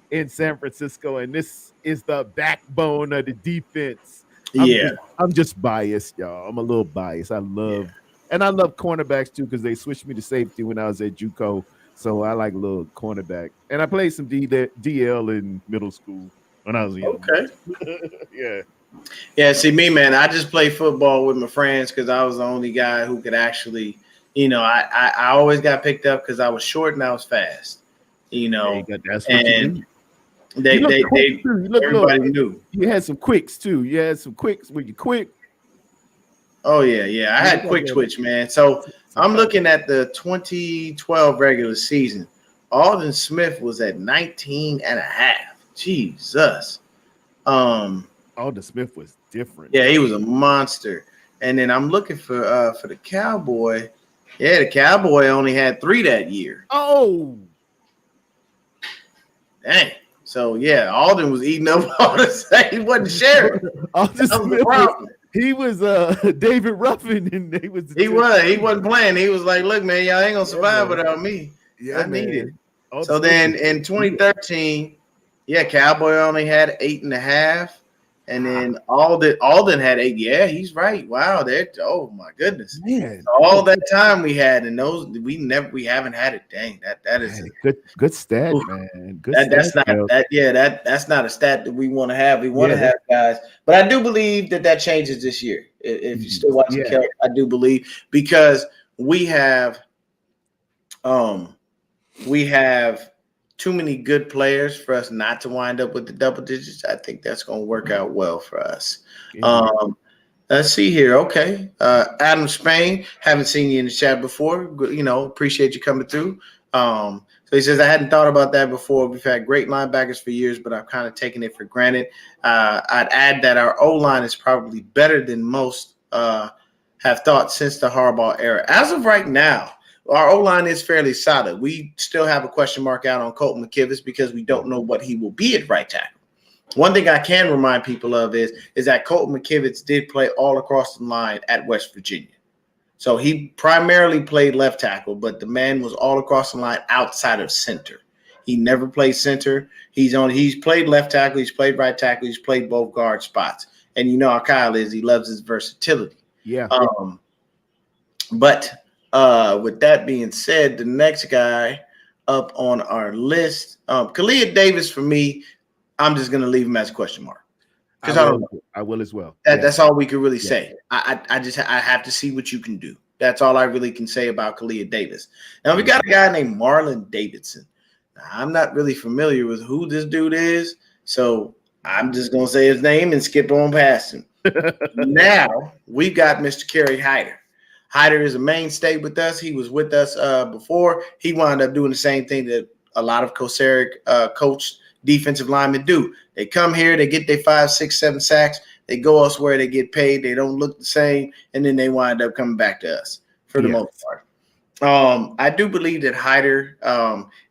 in San Francisco, and this is the backbone of the defense. I'm just biased, y'all. I'm a little biased. I love cornerbacks too, because they switched me to safety when I was at JUCO. So I like a little cornerback, and I played some DL in middle school when I was young. Okay. Yeah. See me, man. I just play football with my friends because I was the only guy who could actually, I always got picked up because I was short and I was fast. Everybody knew. You had some quicks too. You had some quicks. Were you quick? Oh yeah. I had quick twitch, man. So I'm looking at the 2012 regular season. Aldon Smith was at 19 and a half. Jesus. Aldon Smith was different. Yeah, he was a monster. And then I'm looking for the Cowboy. Yeah, the Cowboy only had 3 that year. Oh. Dang. So yeah, Aldon was eating up all the same. He wasn't sharing. He was David Ruffin, and he wasn't playing. He was like, look, man, y'all ain't gonna survive without me. Yeah, I need it. So then in 2013, Cowboy only had 8.5. And then Alden had 8. Yeah, he's right. Wow, oh my goodness. Man, all that time we had, and those we haven't had it. Dang, that is good stat, oof, man. Good that's stat, not that. Yeah, that's not a stat that we want to have. We want to Yeah, have guys, but I do believe that changes this year. If you're still watching Yeah. Kelly, I do believe, because we have too many good players for us not to wind up with the double digits. I think that's going to work out well for us. Let's see here. Okay. Adam Spain, haven't seen you in the chat before. Appreciate you coming through. So he says, I hadn't thought about that before. We've had great linebackers for years, but I've kind of taken it for granted. I'd add that our O-line is probably better than most have thought since the Harbaugh era. As of right now, our O-line is fairly solid. We still have a question mark out on Colton McKivitz because we don't know what he will be at right tackle. One thing I can remind people of is that Colton McKivitz did play all across the line at West Virginia. So he primarily played left tackle, but the man was all across the line outside of center. He never played center. He's played left tackle, he's played right tackle, he's played both guard spots. And you know how Kyle is, he loves his versatility. Yeah. But with that being said, the next guy up on our list, Kalia Davis, for me, I'm just going to leave him as a question mark. Because I will as well. That's all we can really say. I have to see what you can do. That's all I really can say about Kalia Davis. Now, we got a guy named Marlon Davidson. Now, I'm not really familiar with who this dude is, so I'm just going to say his name and skip on past him. Now, we got Mr. Kerry Hyder. Hyder is a mainstay with us. He was with us before. He wound up doing the same thing that a lot of Kocurek coached defensive linemen do. They come here, they get their 5, 6, 7 sacks. They go elsewhere, they get paid. They don't look the same, and then they wind up coming back to us for the most part. I do believe that Hyder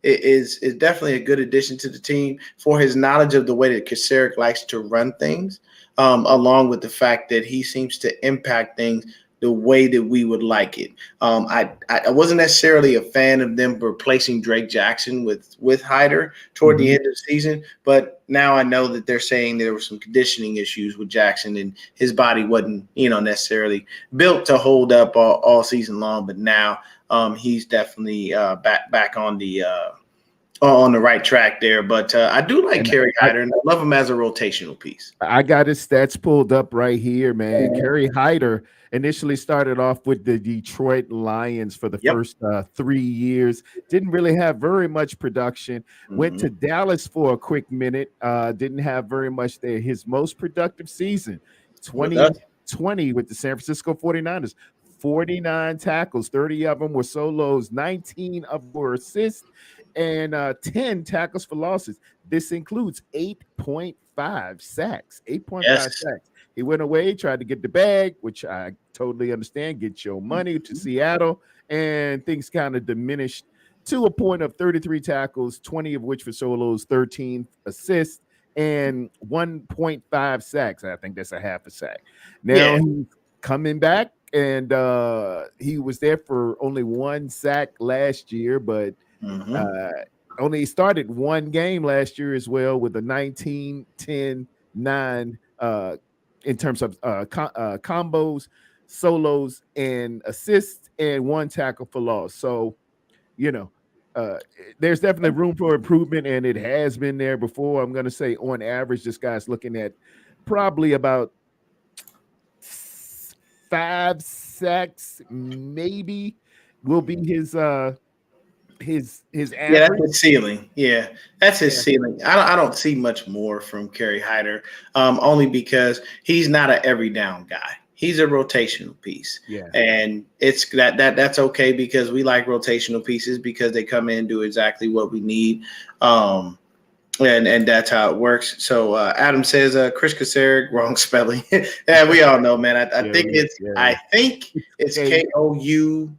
is definitely a good addition to the team for his knowledge of the way that Kocurek likes to run things, along with the fact that he seems to impact things the way that we would like it. I wasn't necessarily a fan of them replacing Drake Jackson with Hyder toward the end of the season, but now I know that they're saying there were some conditioning issues with Jackson and his body wasn't, necessarily built to hold up all season long. But now he's definitely back on the right track there. But I do like Kerry Hyder, and I love him as a rotational piece. I got his stats pulled up right here, man. Kerry Hyder initially started off with the Detroit Lions for the first 3 years. Didn't really have very much production. Went to Dallas for a quick minute. Didn't have very much there. His most productive season, 2020 with the San Francisco 49ers. 49 tackles, 30 of them were solos, 19 of them were assists, and 10 tackles for losses. This includes 8.5 sacks. 8.5 sacks. He went away, tried to get the bag, which I totally understand. Get your money to Seattle, and things kind of diminished to a point of 33 tackles, 20 of which were solos, 13 assists, and 1.5 sacks. I think that's a half a sack. Now he's coming back, and he was there for only 1 sack last year, but only started 1 game last year as well with a 19-10-9 in terms of combos, solos, and assists, and 1 tackle for loss. So, there's definitely room for improvement, and it has been there before. I'm going to say on average, this guy's looking at probably about 5 sacks, maybe will be his average. Yeah, that's his ceiling. Yeah, that's his ceiling. I don't see much more from Kerry Hyder, only because he's not an every down guy. He's a rotational piece. Yeah, and it's that's okay because we like rotational pieces because they come in and do exactly what we need. And that's how it works. So Adam says Chris Kocurek, wrong spelling. Yeah, we all know, man. I think it's Kourek. I think. It's 2K.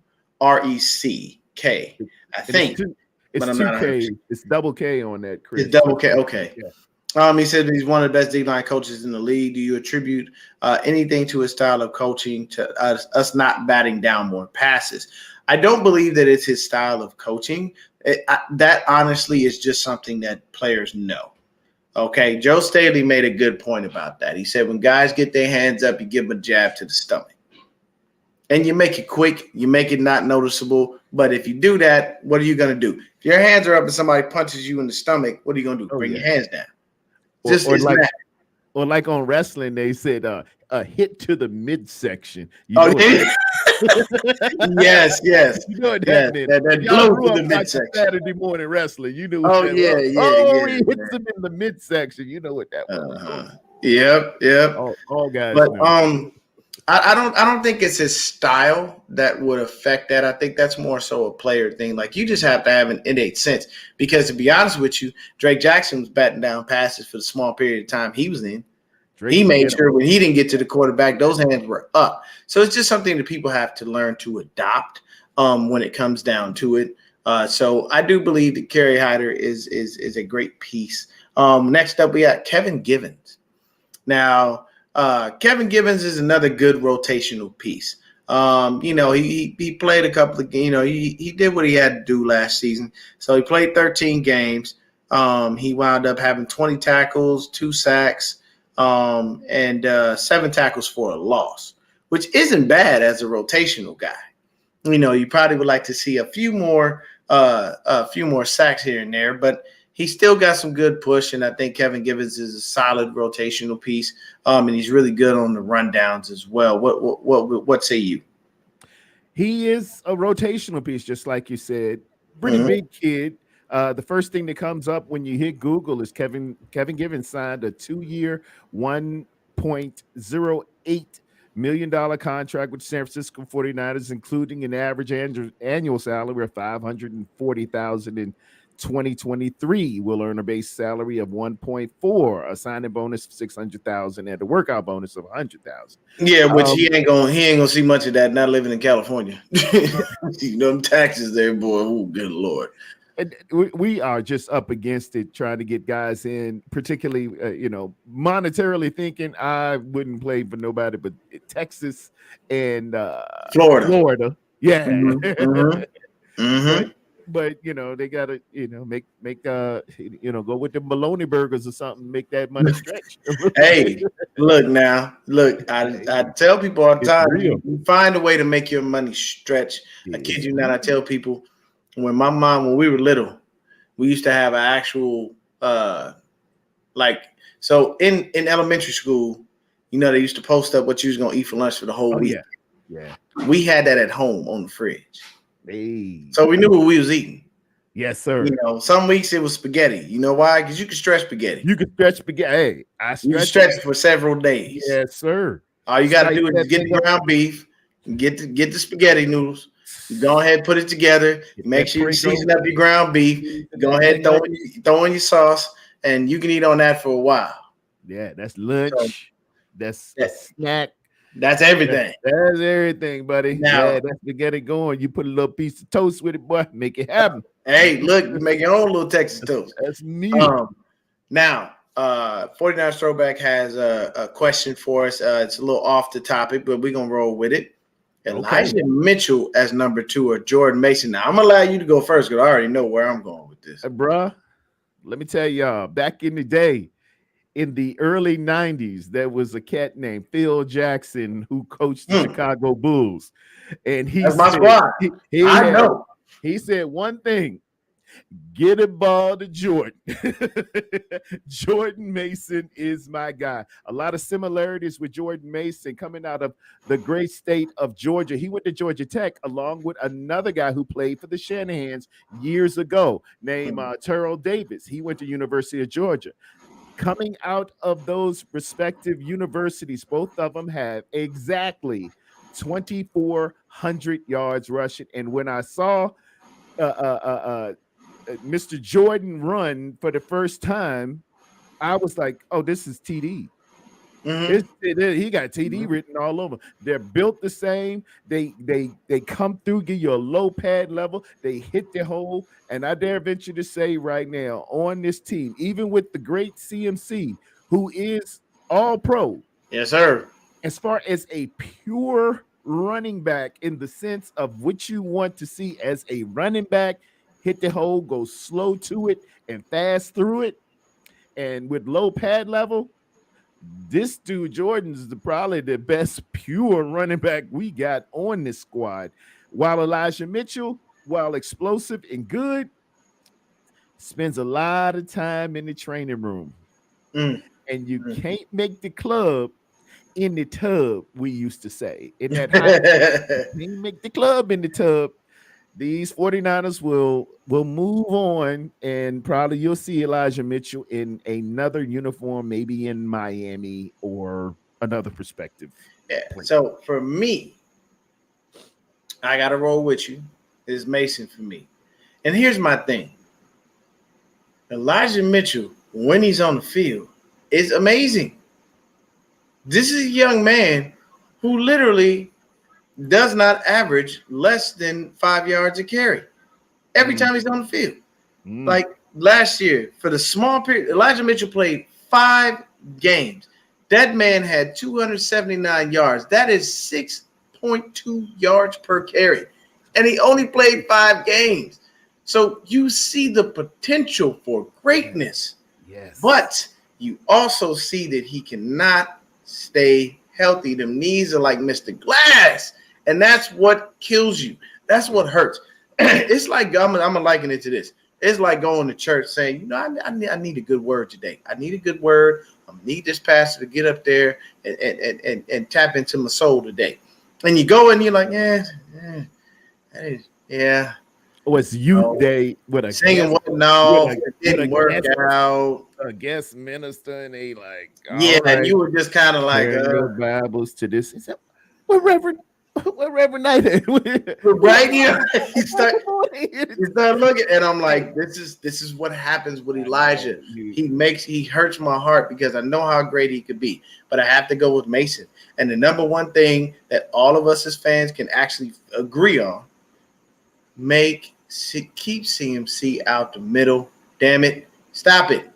It's double K on that, Chris. It's double K. Okay. Yeah. He said he's one of the best D-line coaches in the league. Do you attribute anything to his style of coaching, to us not batting down more passes? I don't believe that it's his style of coaching. That honestly is just something that players know. Okay, Joe Staley made a good point about that. He said when guys get their hands up, you give them a jab to the stomach. And you make it quick, you make it not noticeable. But if you do that, what are you going to do? If your hands are up and somebody punches you in the stomach, what are you going to do? Bring your hands down. Or like on wrestling, they said a hit to the midsection. Yes. You know what that meant. That Y'all grew blow up to the midsection. Saturday morning wrestling. You knew what Oh, that yeah, was. yeah. He hits him in the midsection. You know what that was. Yep. All guys but know. I don't think it's his style that would affect that. I think that's more so a player thing. Like you just have to have an innate sense because to be honest with you, Drake Jackson was batting down passes for the small period of time he was in. He made sure when he didn't get to the quarterback, those hands were up. So it's just something that people have to learn to adopt when it comes down to it. So I do believe that Kerry Hyder is a great piece. Next up, we got Kevin Givens. Now, Kevin Givens is another good rotational piece. He played a couple of, he did what he had to do last season. So he played 13 games. He wound up having 20 tackles, 2 sacks, and 7 tackles for a loss, which isn't bad as a rotational guy. You probably would like to see a few more sacks here and there, but he still got some good push, and I think Kevin Givens is a solid rotational piece, and he's really good on the rundowns as well. What say you? He is a rotational piece, just like you said. Pretty big kid. The first thing that comes up when you hit Google is Kevin Givens signed a 2-year, $1.08 million contract with San Francisco 49ers, including an average annual salary of $540,000 in 2023. Will earn a base salary of 1.4, a signing bonus of $600,000, and a workout bonus of $100,000. Yeah, which he ain't gonna see much of that. Not living in California, them taxes there, boy. Oh, good Lord. And we are just up against it, trying to get guys in, particularly, monetarily thinking. I wouldn't play for nobody but Texas and Florida. Yeah. But they gotta, make go with the bologna burgers or something, make that money stretch. Hey, I tell people all the time, you find a way to make your money stretch. I kid you not, I tell people when we were little, we used to have an actual so in elementary school, they used to post up what you was gonna eat for lunch for the whole week. Yeah. We had that at home on the fridge. Hey. So we knew what we was eating. Yes, sir. Some weeks it was spaghetti. You know why? Because you can stretch spaghetti. You can stretch spaghetti. Hey, you can stretch it for several days. Yes, sir. All you got to do is get the ground beef, get the spaghetti noodles. You go ahead and put it together. Make sure you season up your ground beef. Go ahead and throw in your sauce, and you can eat on that for a while. Yeah, that's lunch. So, that's a snack. That's everything. That's everything, buddy. Now, that's to get it going. You put a little piece of toast with it, boy. Make it happen. Hey, look, you make your own little Texas toast. That's me. Now, 49 Throwback has a question for us. It's a little off the topic, but we're going to roll with it. Elijah Mitchell as number 2 or Jordan Mason. Now, I'm going to allow you to go first because I already know where I'm going with this. Bruh, let me tell y'all, back in the day, in the early 90s, there was a cat named Phil Jackson who coached the Chicago Bulls. And that's my squad. I know. He said one thing: get a ball to Jordan. Jordan Mason is my guy. A lot of similarities with Jordan Mason coming out of the great state of Georgia. He went to Georgia Tech along with another guy who played for the Shanahans years ago named Terrell Davis. He went to University of Georgia. Coming out of those respective universities, both of them have exactly 2,400 yards rushing. And when I saw Mr. Jordan run for the first time, I was like, oh, this is TD. He got TD written all over. They're built the same. They come through, give you a low pad level. They hit the hole. And I dare venture to say right now on this team, even with the great CMC, who is all pro. Yes, sir. As far as a pure running back in the sense of what you want to see as a running back, hit the hole, go slow to it and fast through it. and with low pad level, this dude Jordan's probably the best pure running back we got on this squad. While Elijah Mitchell, while explosive and good, spends a lot of time in the training room. Mm. And you can't make the club in the tub, we used to say. In that high, you can't make the club in the tub. These 49ers will move on, and probably you'll see Elijah Mitchell in another uniform, maybe in Miami or another perspective. Yeah. So for me, I got to roll with you. It's Mason for me. And here's my thing. Elijah Mitchell, when he's on the field, is amazing. This is a young man who literally does not average less than 5 yards a carry every time he's on the field. Like last year, for the small period, Elijah Mitchell played 5 games. That man had 279 yards. That is 6.2 yards per carry. And he only played 5 games. So you see the potential for greatness. Yes. But you also see that he cannot stay healthy. Them knees are like Mr. Glass. And that's what kills you. That's what hurts. It's like, I'm gonna liken it to this. It's like going to church saying, you know, I need a good word today. I need a good word. I need this pastor to get up there and tap into my soul today. And you go and you're like, yeah. Oh, it's youth day with a singing. guest, it didn't work out. A guest minister, and they like, yeah, right. And you were just kind of like, Bibles to this. He said, what Reverend Knight? Right here, you start looking, and I'm like, this is what happens with Elijah. He hurts my heart because I know how great he could be, but I have to go with Mason. And the number one thing that all of us as fans can actually agree on: keep CMC out the middle. Damn it, stop it.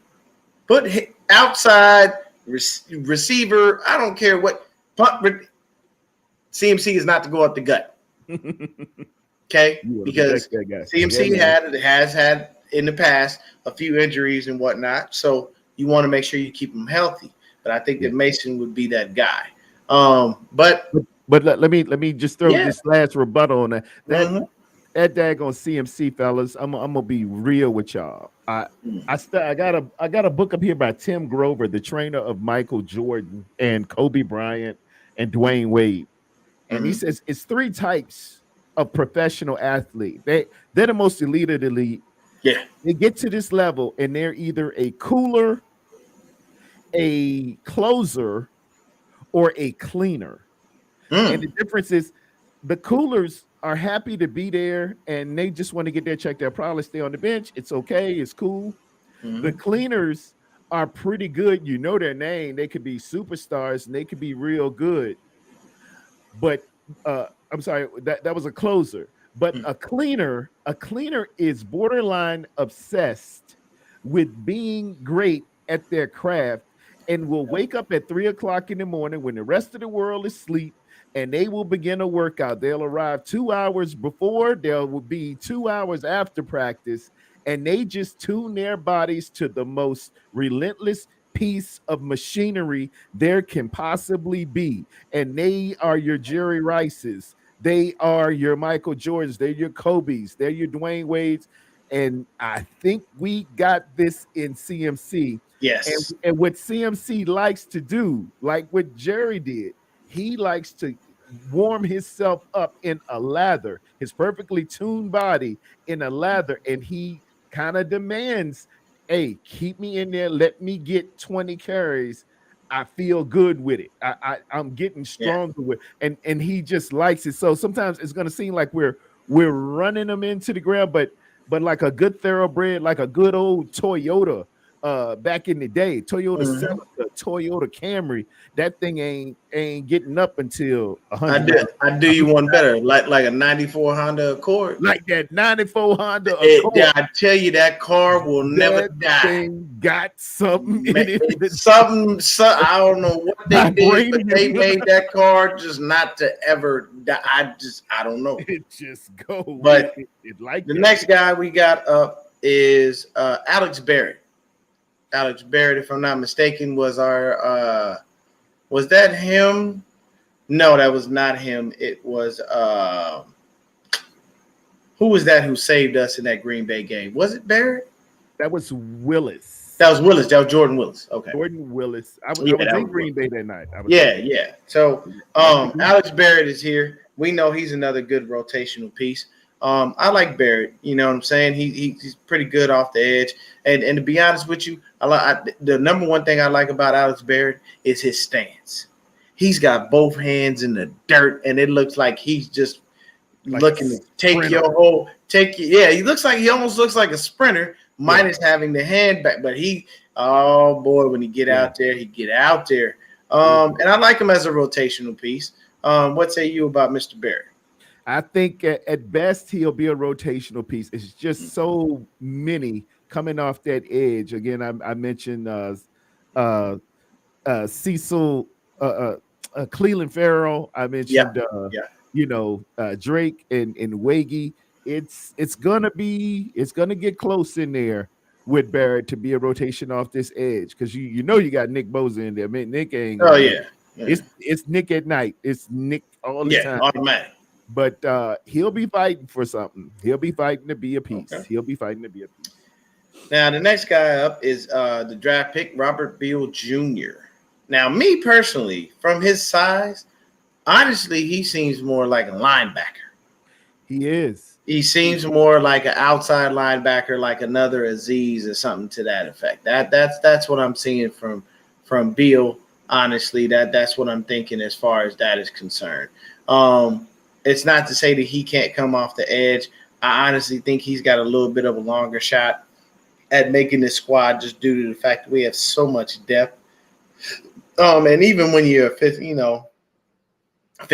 Put outside receiver. I don't care what. CMC is not to go up the gut. Okay, because CMC has had in the past a few injuries and whatnot, so you want to make sure you keep him healthy. But I think that Mason would be that guy. But let me just throw this last rebuttal on that. That daggone CMC, fellas, I'm gonna be real with y'all. I got a book up here by Tim Grover, the trainer of Michael Jordan and Kobe Bryant and Dwayne Wade. And he says it's 3 types of professional athlete. They're the most elite of the elite. Yeah. They get to this level and they're either a cooler, a closer, or a cleaner. And the difference is the coolers are happy to be there and they just want to get their check. They'll probably stay on the bench. It's okay. It's cool. The cleaners are pretty good. You know their name. They could be superstars and they could be real good. But I'm sorry, that was a closer. But a cleaner is borderline obsessed with being great at their craft and will wake up at 3:00 in the morning when the rest of the world is asleep, and they will begin a workout. They'll arrive 2 hours before, there will be 2 hours after practice, and they just tune their bodies to the most relentless piece of machinery there can possibly be. And they are your Jerry Rices. They are your Michael Jordans. They're your Kobe's. They're your Dwayne Wade's. And I think we got this in CMC. Yes. And what CMC likes to do, like what Jerry did, he likes to warm himself up in a lather, his perfectly tuned body in a lather. And he kind of demands, hey, keep me in there. Let me get 20 carries. I feel good with it. I'm getting stronger with it. And he just likes it. So sometimes it's going to seem like we're running them into the ground, but like a good thoroughbred, like a good old Toyota back in the day, Toyota Celica, Toyota Camry, that thing ain't getting up until 100. I do you one better, like a 94 Honda Accord. Like that 94 Honda Accord. Yeah, I tell you, that car will never die. Thing got something in it. Something, I don't know what they did, but they made that car just not to ever die. I don't know. It just goes. But the next guy we got up is Alex Barrett. Alex Barrett, if I'm not mistaken, was our was that him? No, that was not him. It was who was that who saved us in that Green Bay game? Was it Barrett? That was Willis. That was Willis. That was Jordan Willis. Okay. Jordan Willis. I was that in was Green Bay that night. Yeah. So Alex Barrett is here. We know he's another good rotational piece. I like Barrett. You know what I'm saying? He's pretty good off the edge. And to be honest with you, the number one thing I like about Alex Barrett is his stance. He's got both hands in the dirt, and it looks like he's just looking to take your whole he almost looks like a sprinter, minus having the hand back. But when he get out there, he get out there. And I like him as a rotational piece. What say you about Mr. Barrett? I think at best he'll be a rotational piece. It's just so many coming off that edge. Again, I mentioned Cecil, Cleveland Farrell. I mentioned Drake and Waggy. It's gonna get close in there with Barrett to be a rotation off this edge, because you got Nick Bosa in there. Man, Nick ain't. It's Nick at night. It's Nick all the time. Automatic. But he'll be fighting for something. He'll be fighting to be a piece. Okay. He'll be fighting to be a piece. Now, the next guy up is the draft pick, Robert Beal Jr. Now, me personally, from his size, honestly, he seems more like a linebacker. He is. He seems more like an outside linebacker, like another Aziz or something to that effect. That's what I'm seeing from Beal. Honestly, that's what I'm thinking as far as that is concerned. It's not to say that he can't come off the edge. I honestly think he's got a little bit of a longer shot at making this squad, just due to the fact that we have so much depth. And even when you're a fifth,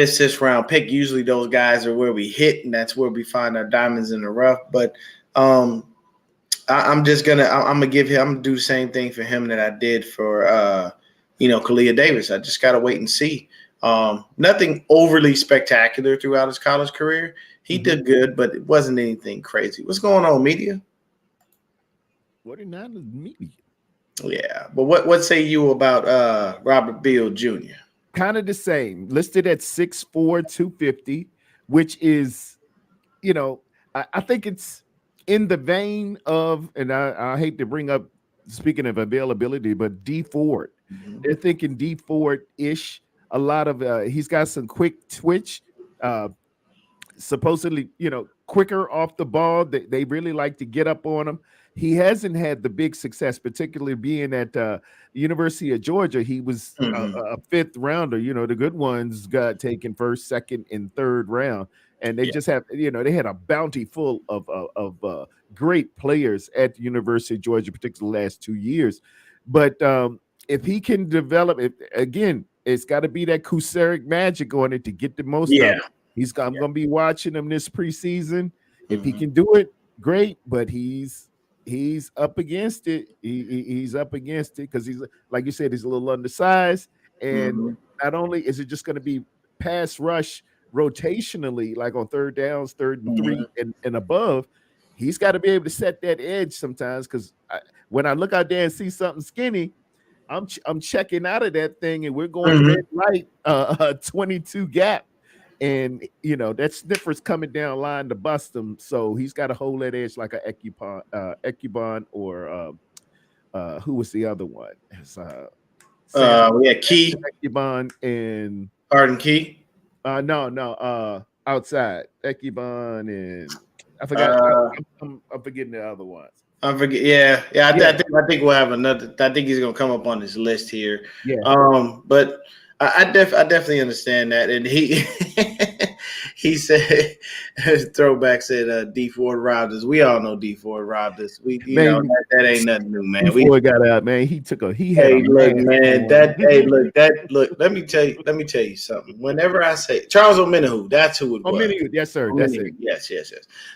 sixth round pick, usually those guys are where we hit, and that's where we find our diamonds in the rough. But I'm gonna do the same thing for him that I did for Kalia Davis. I just gotta wait and see. Nothing overly spectacular throughout his college career. He did good, but it wasn't anything crazy. What's going on, media? 49ers media. Yeah, but what say you about Robert Beal Jr.? Kind of the same. Listed at 6'4", 250, which is, I think it's in the vein of, and I hate to bring up, speaking of availability, but D Ford. Mm-hmm. They're thinking D Ford-ish. A lot of he's got some quick twitch, supposedly, quicker off the ball. They really like to get up on him. He hasn't had the big success, particularly being at University of Georgia. He was a fifth rounder. The good ones got taken first, second, and third round, and they just have, they had a bounty full of great players at the University of Georgia, particularly the last 2 years. But if he can develop it again, it's got to be that Kuseric magic on it to get the most out of it. I'm going to be watching him this preseason. If he can do it, great. But he's up against it. He's up against it because he's, like you said, he's a little undersized. And not only is it just going to be pass rush rotationally, like on third downs, third and three and above, he's got to be able to set that edge sometimes. Because when I look out there and see something skinny, I'm checking out of that thing, and we're going red light, 22 gap, and that sniffer's coming down line to bust him. So he's got to hold that edge like a Ekubon or who was the other one? It's, we had Key, Ekubon, and Arden Key. No, outside Ekubon, and I forgot. I'm forgetting the other ones. I forget. Yeah. I think we'll have another. I think he's gonna come up on this list here. Yeah. But I definitely understand that, and he said, throwback said, D Ford robbed us. We all know D Ford robbed us. That ain't nothing new, man. D Ford got out, man. Look. Let me tell you something. Whenever I say Charles Omenihu, that's who it was. Omenihu, yes, sir. That's it. Yes.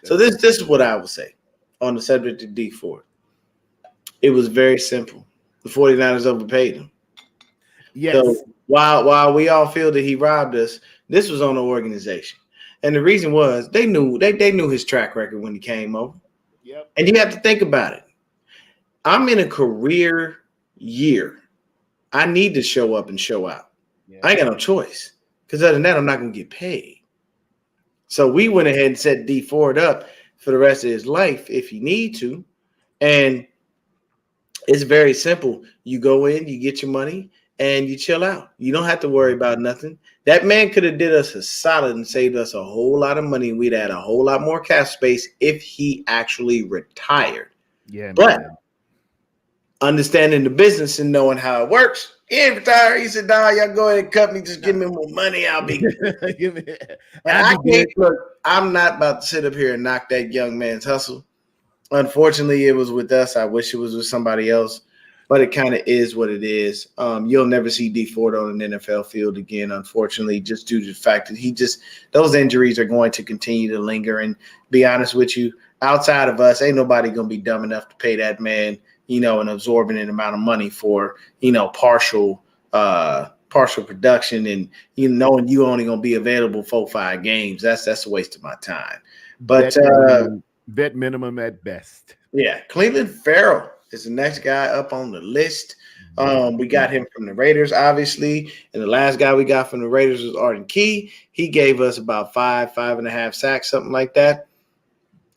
So this is what I would say on the subject of D Ford. It was very simple. The 49ers overpaid him. Yes. So while we all feel that he robbed us, this was on the organization. And the reason was they knew his track record when he came over. Yep. And you have to think about it. I'm in a career year. I need to show up and show out. Yeah. I ain't got no choice because other than that, I'm not going to get paid. So we went ahead and set D Ford up for the rest of his life if you need to. And it's very simple. You go in, you get your money, and you chill out. You don't have to worry about nothing. That man could have did us a solid and saved us a whole lot of money. We'd had a whole lot more cap space if he actually retired. Yeah, but man. understanding the business and knowing how it works, he ain't retired. He said, "Nah, y'all go ahead and cut me. Just give me more money. I'll be good." And I can't look. I'm not about to sit up here and knock that young man's hustle. Unfortunately, it was with us. I wish it was with somebody else, but it kind of is what it is. You'll never see D Ford on an NFL field again, unfortunately, just due to the fact that those injuries are going to continue to linger. And be honest with you, outside of us, ain't nobody going to be dumb enough to pay that man, an absorbent amount of money for, partial production and knowing you only going to be available 4-5 games. That's a waste of my time. But vet minimum at best. Yeah, Clelin Ferrell is the next guy up on the list. We got him from the Raiders, obviously, and the last guy we got from the Raiders was Arden Key. He gave us about 5.5 sacks, something like that,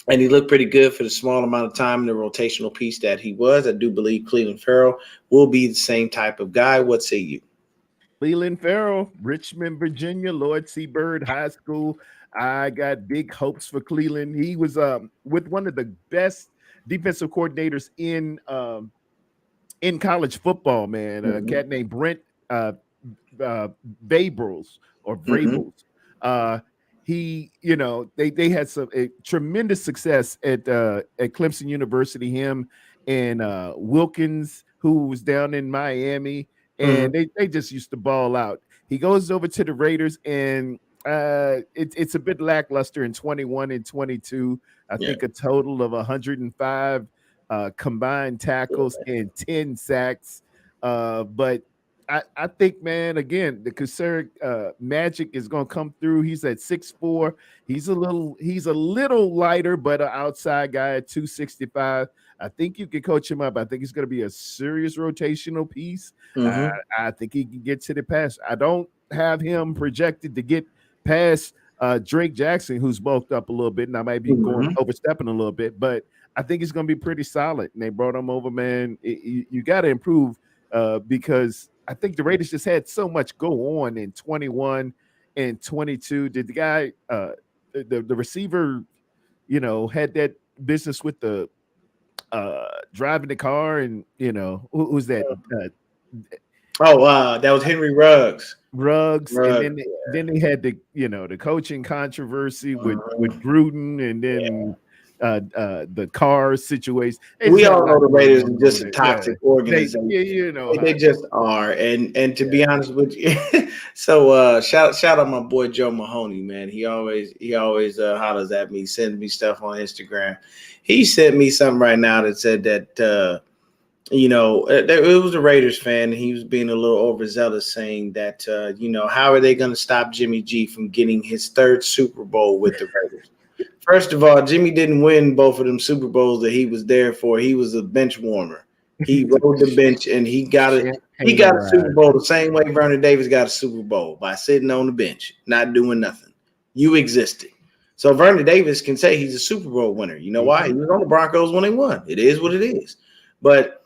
and he looked pretty good for the small amount of time in the rotational piece that he was. I do believe Clelin Ferrell will be the same type of guy. What say you? Clelin Ferrell, Richmond, Virginia, Lloyd C. Bird High School. I got big hopes for Clelin. He was with one of the best defensive coordinators in college football, man. A cat named Brent Vrabels or Vrabels. He, they had some tremendous success at Clemson University. Him and Wilkins, who was down in Miami, and they just used to ball out. He goes over to the Raiders, and it's a bit lackluster in 21 and 22. I think a total of 105 combined tackles and 10 sacks. But I think, man, again, the concern magic is going to come through. He's at 6'4". He's a little lighter, but an outside guy at 265. I think you can coach him up. I think he's going to be a serious rotational piece. I think he can get to the pass. I don't have him projected to get past Drake Jackson, who's bulked up a little bit, and I might be overstepping a little bit, but I think he's going to be pretty solid. And they brought him over, man. You got to improve because I think the Raiders just had so much go on in 21 and 22. Did the guy, the receiver, had that business with the driving the car, and who's that? That was Henry Ruggs. And then they had the coaching controversy with Gruden, and then the car situation. We all know the Raiders are just a toxic organization. They just are. And to be honest with you, so shout out my boy Joe Mahoney, man. He always hollers at me, sends me stuff on Instagram. He sent me something right now that said that it was a Raiders fan, and he was being a little overzealous, saying that how are they going to stop Jimmy G from getting his third Super Bowl with the Raiders? First of all, Jimmy didn't win both of them Super Bowls that he was there for. He was a bench warmer. He rode the bench, and he got a Super Bowl the same way Vernon Davis got a Super Bowl, by sitting on the bench, not doing nothing. You existed. So Vernon Davis can say he's a Super Bowl winner. You know why? He was on the Broncos when they won. It is what it is. But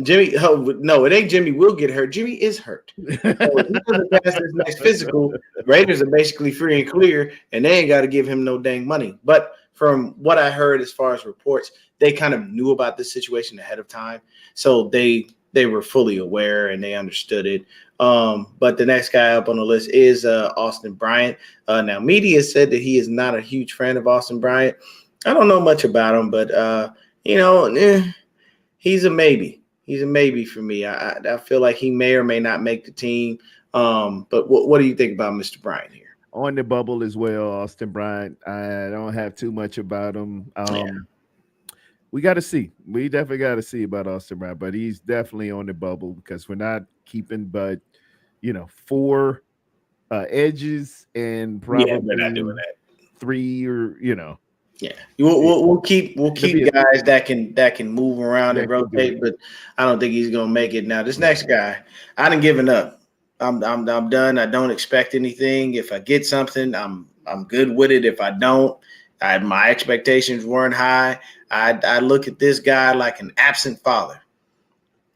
Jimmy, no, it ain't Jimmy will get hurt. Jimmy is hurt. So if he doesn't pass this next physical, Raiders are basically free and clear, and they ain't got to give him no dang money. But from what I heard as far as reports, they kind of knew about this situation ahead of time. So they were fully aware and they understood it. But the next guy up on the list is Austin Bryant. Now, media said that he is not a huge fan of Austin Bryant. I don't know much about him, but, he's a maybe. He's a maybe for me. I feel like he may or may not make the team. But what do you think about Mr. Bryant here? On the bubble as well, Austin Bryant. I don't have too much about him. We got to see. We definitely got to see about Austin Bryant, but he's definitely on the bubble because we're not keeping but 4 edges and probably we're not doing that. 3 or Yeah, we'll keep guys that can move around and rotate, but I don't think he's gonna make it. Now, this next guy, I done given up. I'm done. I don't expect anything. If I get something, I'm good with it. If I don't, my expectations weren't high. I look at this guy like an absent father.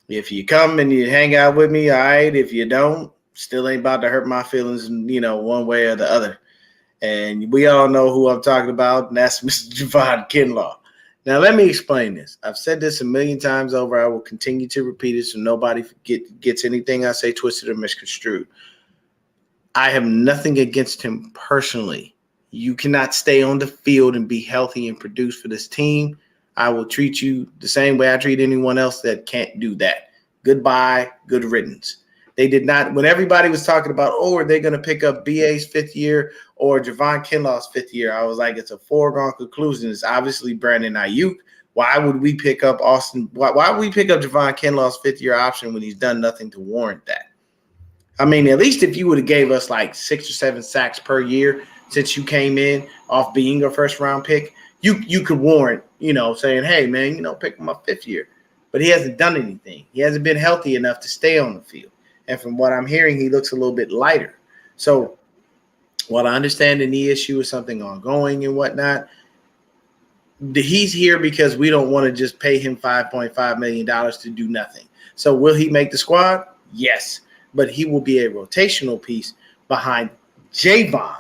If you come and you hang out with me, all right. If you don't, still ain't about to hurt my feelings, one way or the other. And we all know who I'm talking about, and that's Mr. Javon Kinlaw. Now, let me explain this. I've said this a million times over. I will continue to repeat it so nobody gets anything I say twisted or misconstrued. I have nothing against him personally. You cannot stay on the field and be healthy and produce for this team. I will treat you the same way I treat anyone else that can't do that. Goodbye, good riddance. They did not, when everybody was talking about, are they going to pick up BA's fifth year or Javon Kinlaw's fifth year? I was like, it's a foregone conclusion. It's obviously Brandon Ayuk. Why would we pick up Austin? Why would we pick up Javon Kinlaw's fifth year option when he's done nothing to warrant that? I mean, at least if you would have gave us like 6 or 7 sacks per year since you came in off being a first round pick, you could warrant, saying, hey, man, pick him up fifth year. But he hasn't done anything. He hasn't been healthy enough to stay on the field. And from what I'm hearing, he looks a little bit lighter. So while I understand the knee issue is something ongoing and whatnot, he's here because we don't want to just pay him $5.5 million to do nothing. So will he make the squad? Yes. But he will be a rotational piece behind Javon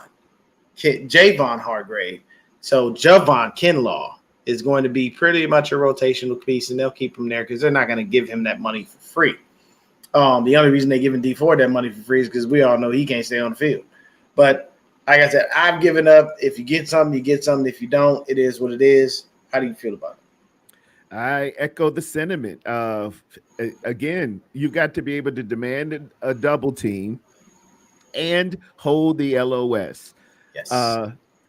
Hargrave. So Javon Kinlaw is going to be pretty much a rotational piece, and they'll keep him there because they're not going to give him that money for free. The only reason they're giving D Ford that money for free is because we all know he can't stay on the field. But like I said, I've given up. If you get something, you get something. If you don't, it is what it is. How do you feel about it? I echo the sentiment of, again, you've got to be able to demand a double team and hold the LOS. Yes.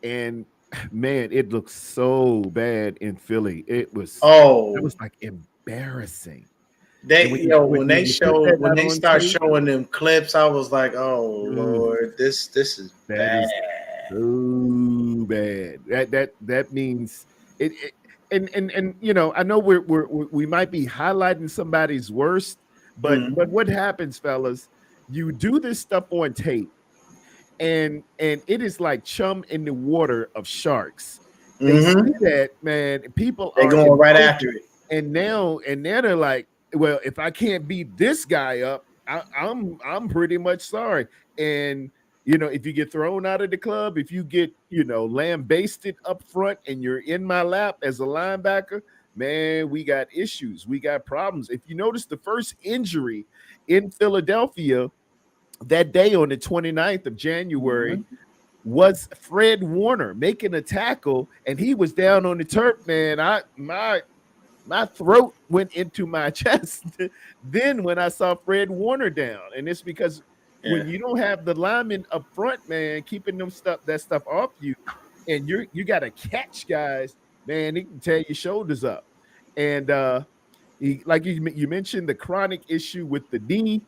And man, it looks so bad in Philly. It was like embarrassing. When they start showing them clips, I was like, "Oh Lord, this is bad. So bad." That means it. And I know we might be highlighting somebody's worst, but what happens, fellas? You do this stuff on tape, and it is like chum in the water of sharks. They see that, man. People are going right after it, and now they're like, well, if I can't beat this guy up, I'm pretty much sorry. And if you get thrown out of the club, if you get lambasted up front, and you're in my lap as a linebacker, man, we got issues, we got problems. If you notice, the first injury in Philadelphia that day on the 29th of January was Fred Warner making a tackle, and he was down on the turf, man. My throat went into my chest then when I saw Fred Warner down. And it's because when you don't have the linemen up front, man, keeping that stuff off you, and you got to catch guys, man, he can tear your shoulders up. And like you mentioned, the chronic issue with the knee,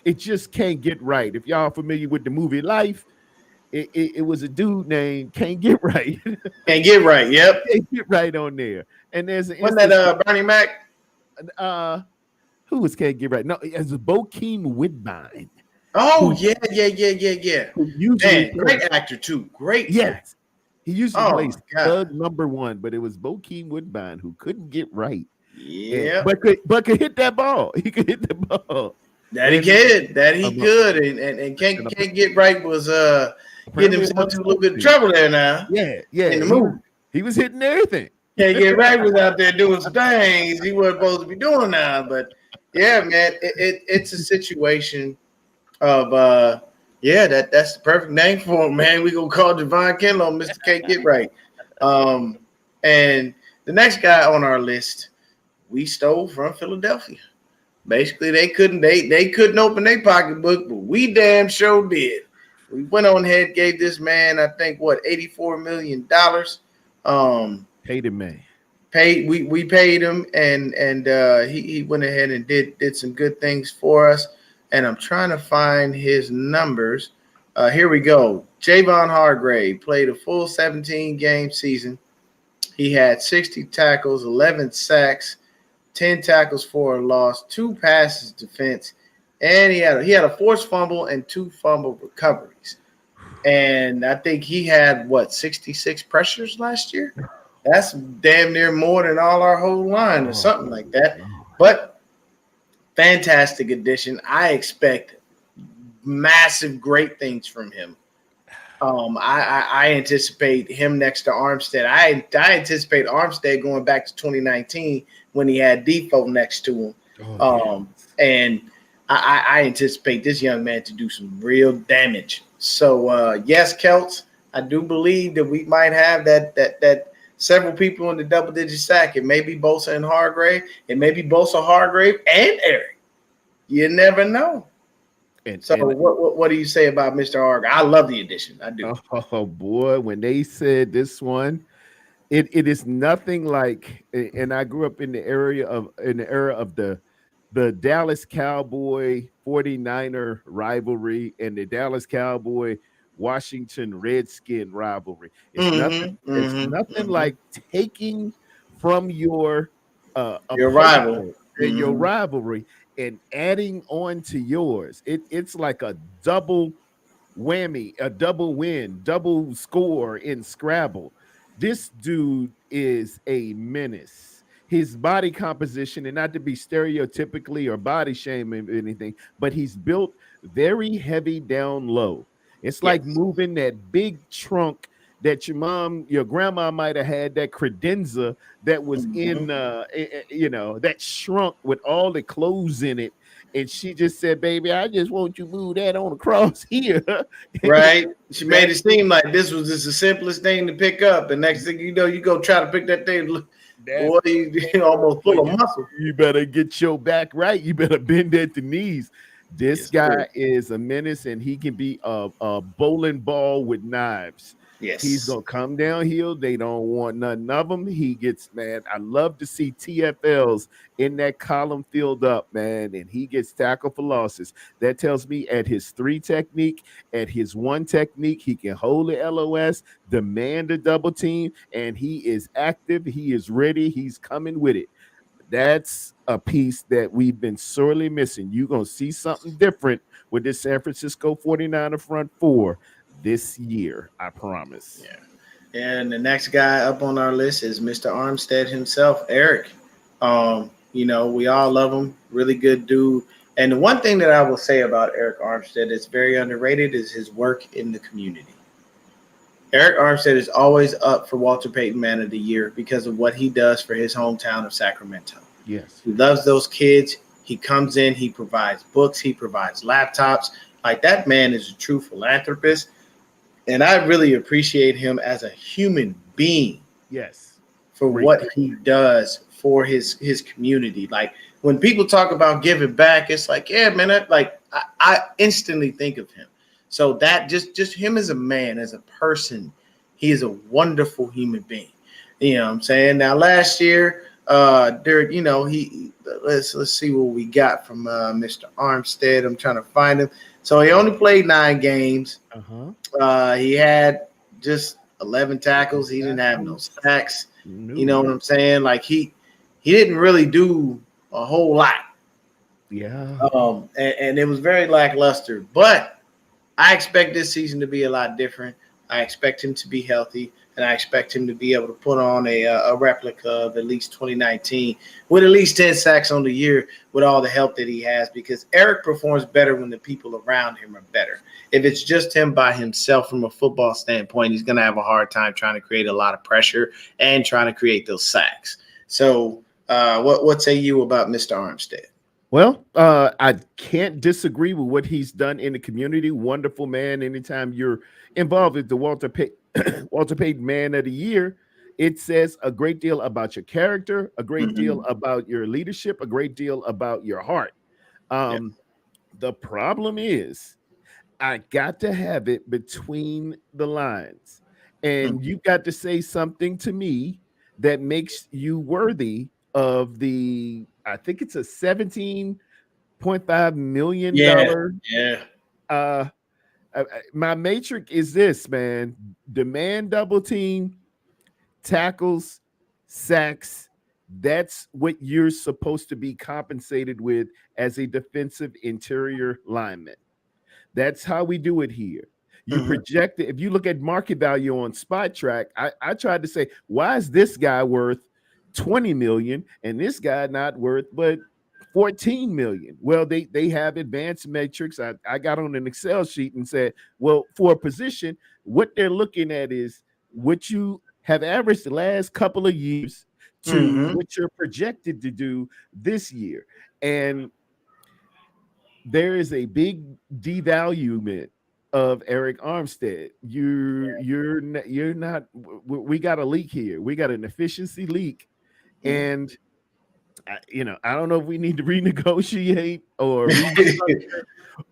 it just can't get right. If y'all are familiar with the movie Life, it was a dude named Can't Get Right. Can't Get Right, yep. Can't Get Right on there. And there's an wasn't that Bernie Mac? Who was Can't Get Right? No, it's Bokeem Woodbine. Oh, yeah. Man, great actor too. Great. Yes. He usually plays thug number 1, but it was Bokeem Woodbine who couldn't get right. Yeah. But could hit that ball. He could hit the ball. He could. And Can't Get Right was getting himself into a little bit of trouble there now. Yeah. In the movie. He was hitting everything. Can't Get Right was out there doing some things he wasn't supposed to be doing now. But yeah, man, it's a situation of that's the perfect name for him, man. We gonna call Javon Kinlaw Mr. Can't Get Right. And the next guy on our list we stole from Philadelphia. Basically, they couldn't open their pocketbook, but we damn sure did. We went on ahead, gave this man, I think, $84 million. Paid him, man. We paid him, and he went ahead and did some good things for us. And I'm trying to find his numbers Here we go. Javon Hargrave played a full 17-game season. He had 60 tackles, 11 sacks, 10 tackles for a loss, 2 passes defense, and he had a forced fumble and 2 fumble recoveries. And I think he had 66 pressures last year. That's damn near more than all our whole line or something like that. But fantastic addition. I expect massive, great things from him. I anticipate him next to Armstead. I anticipate Armstead going back to 2019 when he had Defoe next to him. And I anticipate this young man to do some real damage. So yes, Celts, I do believe that we might have that several people in the double-digit sack. It may be Bosa and Hargrave. It may be Bosa, Hargrave, and Eric. You never know. What do you say about Mr. Hargrave? I love the addition. I do. Oh boy, when they said this one, it is nothing like. And I grew up in the era of the Dallas Cowboy 49er rivalry and the Dallas Cowboy Washington Redskin rivalry. It's nothing like taking from your rival, your rivalry, and adding on to yours. It's like a double whammy, a double win, double score in Scrabble. This dude is a menace. His body composition, and not to be stereotypically or body shaming or anything, but he's built very heavy down low. It's like moving that big trunk that your grandma might have had, that credenza that was in, that shrunk with all the clothes in it. And she just said, baby, I just want you to move that on across here. Right. She made it seem like this was just the simplest thing to pick up. And next thing you know, you go try to pick that thing. Boy, you almost full of muscle. You better get your back right. You better bend at the knees. This guy is a menace, and he can be a bowling ball with knives. Yes. He's going to come downhill. They don't want none of him. He gets, man, I love to see TFLs in that column filled up, man, and he gets tackled for losses. That tells me at his 3 technique, at his 1 technique, he can hold the LOS, demand a double team, and he is active. He is ready. He's coming with it. That's a piece that we've been sorely missing. You're going to see something different with this San Francisco 49er front 4 this year, I promise. Yeah. And the next guy up on our list is Mr. Armstead himself, Eric. We all love him. Really good dude. And the one thing that I will say about Eric Armstead that's very underrated is his work in the community. Eric Armstead is always up for Walter Payton Man of the Year because of what he does for his hometown of Sacramento. Yes. He loves those kids. He comes in, he provides books, he provides laptops. Like, that man is a true philanthropist. And I really appreciate him as a human being. Yes. For what he does for his community. Like, when people talk about giving back, it's like, yeah, man, I instantly think of him. So that just him as a man, as a person, he is a wonderful human being. You know what I'm saying? Now, last year, let's see what we got from Mr. Armstead. I'm trying to find him. So he only played 9 games. He had just 11 tackles. He didn't have no sacks. No. You know what I'm saying? Like, he didn't really do a whole lot. Yeah. And it was very lackluster. But I expect this season to be a lot different. I expect him to be healthy, and I expect him to be able to put on a replica of at least 2019 with at least 10 sacks on the year with all the help that he has, because Eric performs better when the people around him are better. If it's just him by himself from a football standpoint, he's going to have a hard time trying to create a lot of pressure and trying to create those sacks. So what say you about Mr. Armstead? Well, I can't disagree with what he's done in the community. Wonderful man. Anytime you're involved with the Walter Payton Man of the Year, it says a great deal about your character, a great deal about your leadership, a great deal about your heart. The problem is, I got to have it between the lines, and you got to say something to me that makes you worthy of the, I think it's a $17.5 million My matrix is this, man: demand double team, tackles, sacks. That's what you're supposed to be compensated with as a defensive interior lineman. That's how we do it here. You project it. If you look at market value on Spot Track, I tried to say, why is this guy worth 20 million and this guy not worth but 14 million? Well, they have advanced metrics. I got on an Excel sheet and said, well, for a position, what they're looking at is what you have averaged the last couple of years to what you're projected to do this year. And there is a big devaluement of Eric Armstead. You're not. We got a leak here. We got an efficiency leak, and I don't know if we need to renegotiate or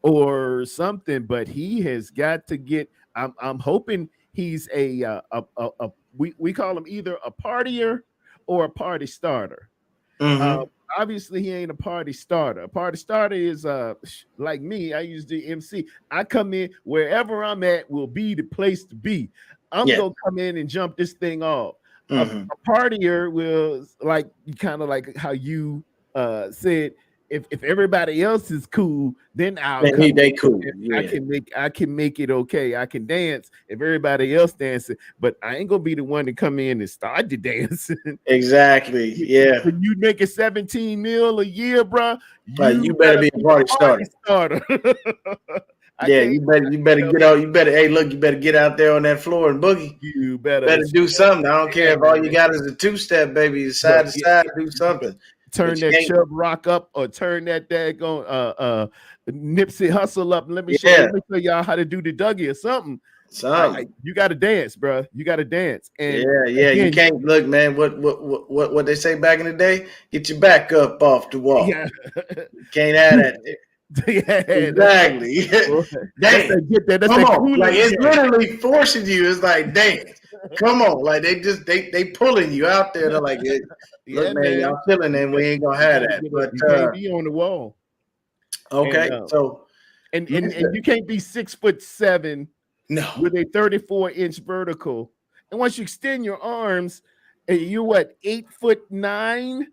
or something, but he has got to get. I'm hoping he's we call him either a partier or a party starter. Obviously, he ain't a party starter. A party starter is like me. I used to MC. I come in wherever I'm at will be the place to be. I'm gonna come in and jump this thing off. A partier will kind of like how you said. If everybody else is cool, then they cool. Yeah. I can make it okay. I can dance if everybody else dancing, but I ain't gonna be the one to come in and start the dancing. Exactly. Yeah. When you make it 17 mil a year, bro, you better be a party starter. Yeah, you better get out. You better get out there on that floor and boogie. You better do something. I don't care if all you got is a two-step, baby. Side to side, do something. Turn that Chubb Rock up or turn that daggone Nipsey Hustle up. Let me show y'all how to do the Dougie or something. You got to dance, bro. You got to dance. And again, you can't look, man. What they say back in the day? Get your back up off the wall. Yeah. Can't add that. Exactly. Dang. Come on. Like it's literally forcing you. It's like, dang. Come on. Like they pulling you out there. They're like, look, man, y'all killing and we ain't gonna have that. But you can't be on the wall. Okay. And you can't be 6'7" with a 34-inch vertical. And once you extend your arms, you're what, 8'9"?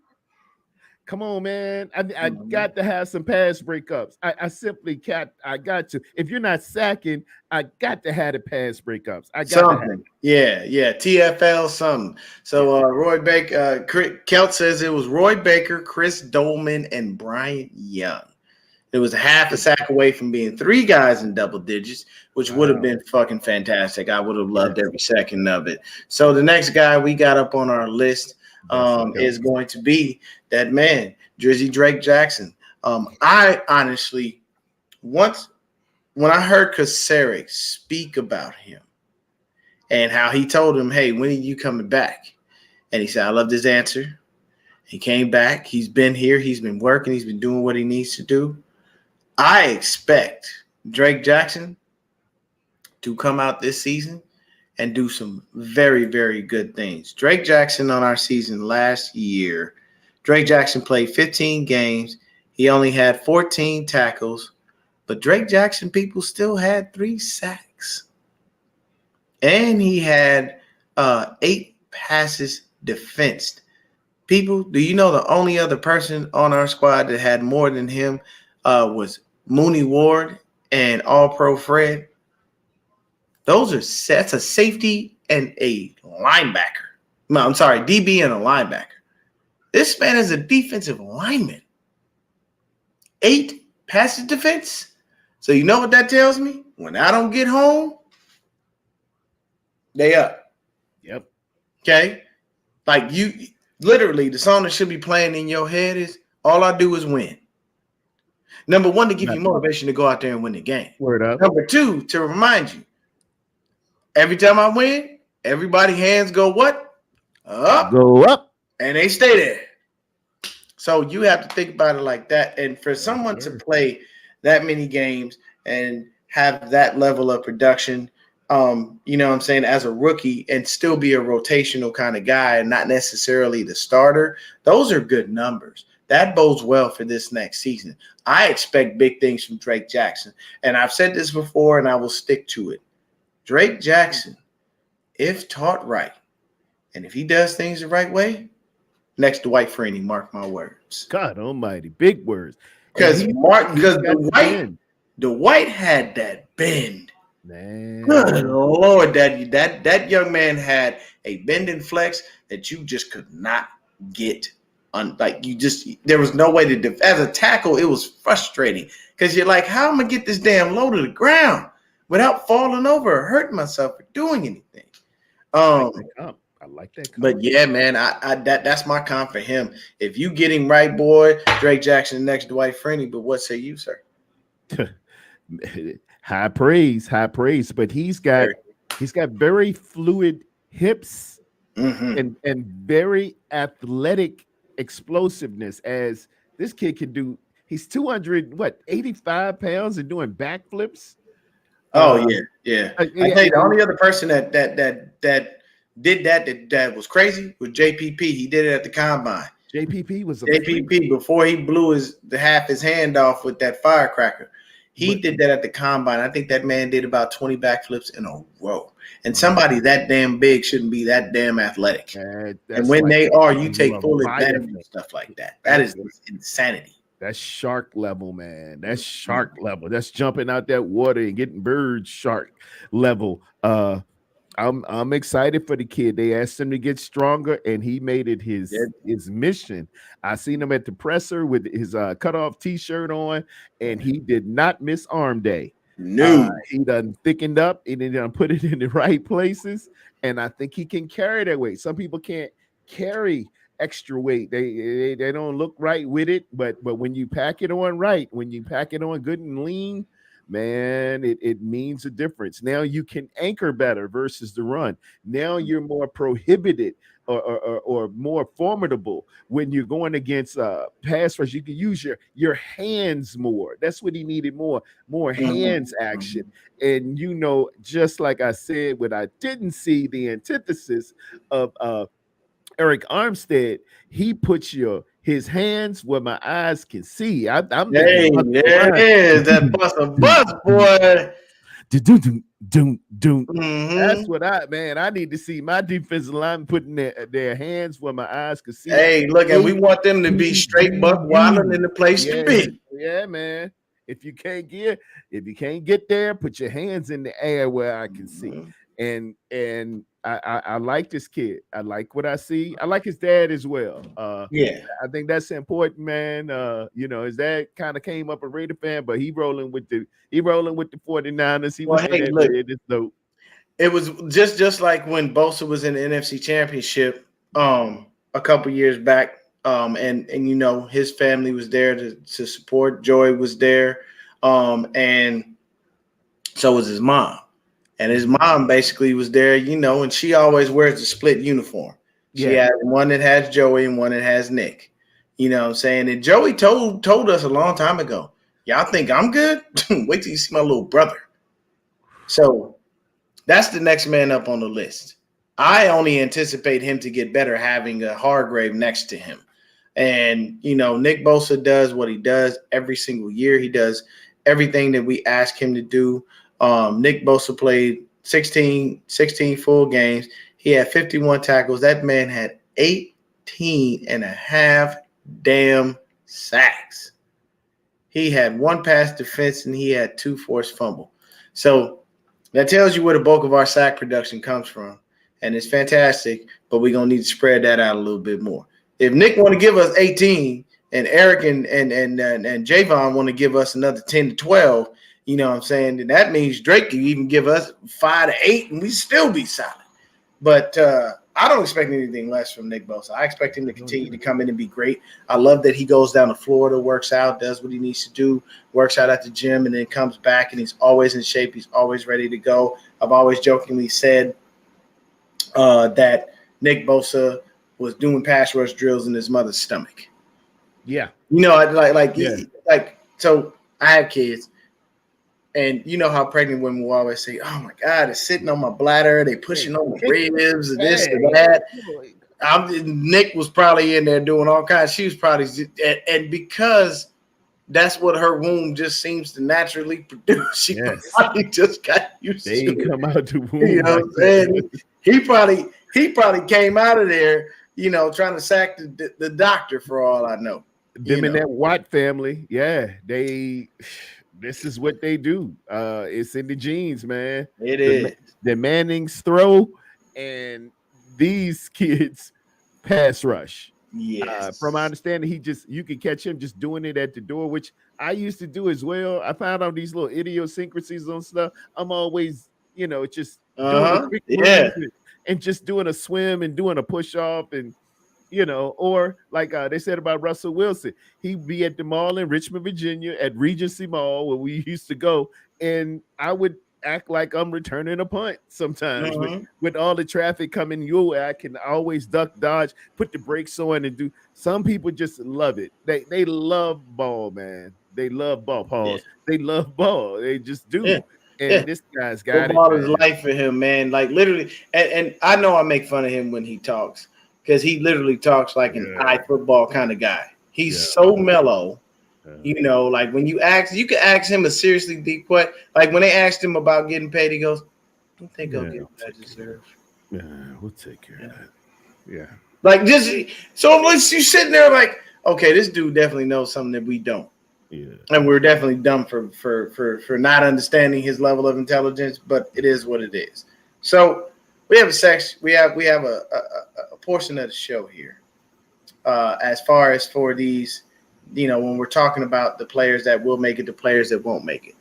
Come on, man. I got to have some pass breakups. I simply can't. I got to. If you're not sacking, I got to have the pass breakups. I got something. To have it. Yeah. TFL something. So Roy Baker, Kelt says it was Roy Baker, Chris Dolman, and Bryant Young. It was a half a sack away from being three guys in double digits, which would have been fucking fantastic. I would have loved every second of it. So the next guy we got up on our list is going to be that man, Drizzy Drake Jackson. I honestly, when I heard Kasarik speak about him and how he told him, hey, when are you coming back? And he said, I love this answer. He came back. He's been here. He's been working. He's been doing what he needs to do. I expect Drake Jackson to come out this season and do some very, very good things. Drake Jackson on our season last year, Drake Jackson played 15 games. He only had 14 tackles, but Drake Jackson people still had 3 sacks. And he had 8 passes defensed. People, do you know the only other person on our squad that had more than him was Mooney Ward and All-Pro Fred? That's a safety and a linebacker. No, I'm sorry, DB and a linebacker. This man is a defensive lineman. 8 passes defense. So you know what that tells me? When I don't get home, they up. Yep. Okay? Like you literally, the song that should be playing in your head is all I do is win. Number 1, to give you motivation to go out there and win the game. Word up. Number 2, to remind you, every time I win, everybody hands go what? Up. Go up. And they stay there. So you have to think about it like that. And for someone to play that many games and have that level of production, you know what I'm saying, as a rookie and still be a rotational kind of guy and not necessarily the starter, those are good numbers. that bodes well for this next season. I expect big things from Drake Jackson. And I've said this before, and I will stick to it. Drake Jackson, if taught right, and if he does things the right way, next Dwight Freeney, mark my words. God almighty, big words. Because Dwight had that bend. Man. Good Lord, that young man had a bend and flex that you just could not get there was no way to as a tackle. It was frustrating because you're like, how am I gonna get this damn low to the ground without falling over or hurting myself or doing anything? I like that. But yeah, man, that's my comp for him. If you get him right, boy, Drake Jackson next Dwight Freeney. But what say you, sir? High praise. But he's got very fluid hips and very athletic explosiveness. As this kid can do. He's 285 pounds and doing backflips. Oh yeah. I think the only other person that did that was crazy was JPP. He did it at the combine. JPP before he blew half his hand off with that firecracker. He did that at the combine. I think that man did about 20 backflips in a row. And somebody that damn big shouldn't be that damn athletic. And when they are, you take full advantage of stuff like that. That is insanity. That's shark level, man. That's shark level. That's jumping out that water and getting bird shark level. I'm excited for the kid. They asked him to get stronger, and he made it his mission. I seen him at the presser with his cutoff T-shirt on, and he did not miss arm day. No, he done thickened up, and he done put it in the right places, and I think he can carry that weight. Some people can't carry extra weight. They don't look right with it, but when you pack it on right, when you pack it on good and lean, man, it means a difference. Now you can anchor better versus the run. Now you're more prohibited or more formidable when you're going against pass rush. You can use your hands more. That's what he needed, more hands action. And just like I said, when I didn't see the antithesis of Arik Armstead, he puts his hands where my eyes can see. There it is. That bus, boy. That's what I need to see my defensive line putting their hands where my eyes can see. Hey, look, and we want them to be straight buck wilding in the place to be. Yeah, man. If you can't get there, put your hands in the air where I can see. And I like this kid. I like what I see. I like his dad as well. I think that's important, man. His dad kind of came up a Raider fan, but he rolling with the 49ers. It was just like when Bosa was in the NFC Championship a couple years back. And his family was there to support. Joey was there. And so was his mom. And his mom basically was there, and she always wears a split uniform. She has one that has Joey and one that has Nick. You know what I'm saying? And Joey told us a long time ago, y'all think I'm good? Wait till you see my little brother. So that's the next man up on the list. I only anticipate him to get better having a Hargrave next to him. And, Nick Bosa does what he does every single year. He does everything that we ask him to do. Nick Bosa played 16 full games. He had 51 tackles. That man had 18 and a half damn sacks. He had one pass defense and he had 2 forced fumble. So that tells you where the bulk of our sack production comes from. And it's fantastic, but we're going to need to spread that out a little bit more. If Nick want to give us 18 and Eric and Javon want to give us another 10 to 12, you know what I'm saying? And that means Drake can even give us 5 to 8 and we still be solid. But I don't expect anything less from Nick Bosa. I expect him to continue to come in and be great. I love that he goes down to Florida, works out, does what he needs to do, works out at the gym, and then comes back, and he's always in shape. He's always ready to go. I've always jokingly said that Nick Bosa was doing pass rush drills in his mother's stomach. Yeah. So I have kids. And you know how pregnant women will always say, oh, my God, it's sitting on my bladder. They pushing on my ribs and this and that. Nick was probably in there doing all kinds. She was probably, and because that's what her womb just seems to naturally produce, she probably just got used they to it. come out the womb. You know what I'm saying? He probably came out of there, you know, trying to sack the doctor for all I know. Them in that Watt family, this is what they do. It's in the genes, man. It is. The Mannings throw, and these kids pass rush. Yes. From my understanding, you can catch him just doing it at the door, which I used to do as well. I found out these little idiosyncrasies on stuff. I'm always, just doing a quick move and just doing a swim and doing a push off and or like they said about Russell Wilson, he'd be at the mall in Richmond, Virginia, at Regency Mall where we used to go, and I would act like I'm returning a punt sometimes with all the traffic coming your way. I can always duck, dodge, put the brakes on, and do. Some people just love it. They love ball, man. They love ball. Pause. They love ball. They just do. Yeah. And this guy's got football is life for him, man. Like literally, and I know I make fun of him when he talks. Because he literally talks like an football kind of guy. He's so mellow. Like when you can ask him a seriously deep question. Like when they asked him about getting paid, he goes, I don't think I'll get what I deserve. Yeah, we'll take care of that. Yeah. Like just so once you sitting there like, okay, this dude definitely knows something that we don't. Yeah. And we're definitely dumb for not understanding his level of intelligence, but it is what it is. So we have a section. We have a portion of the show here, as far as for these, when we're talking about the players that will make it, the players that won't make it.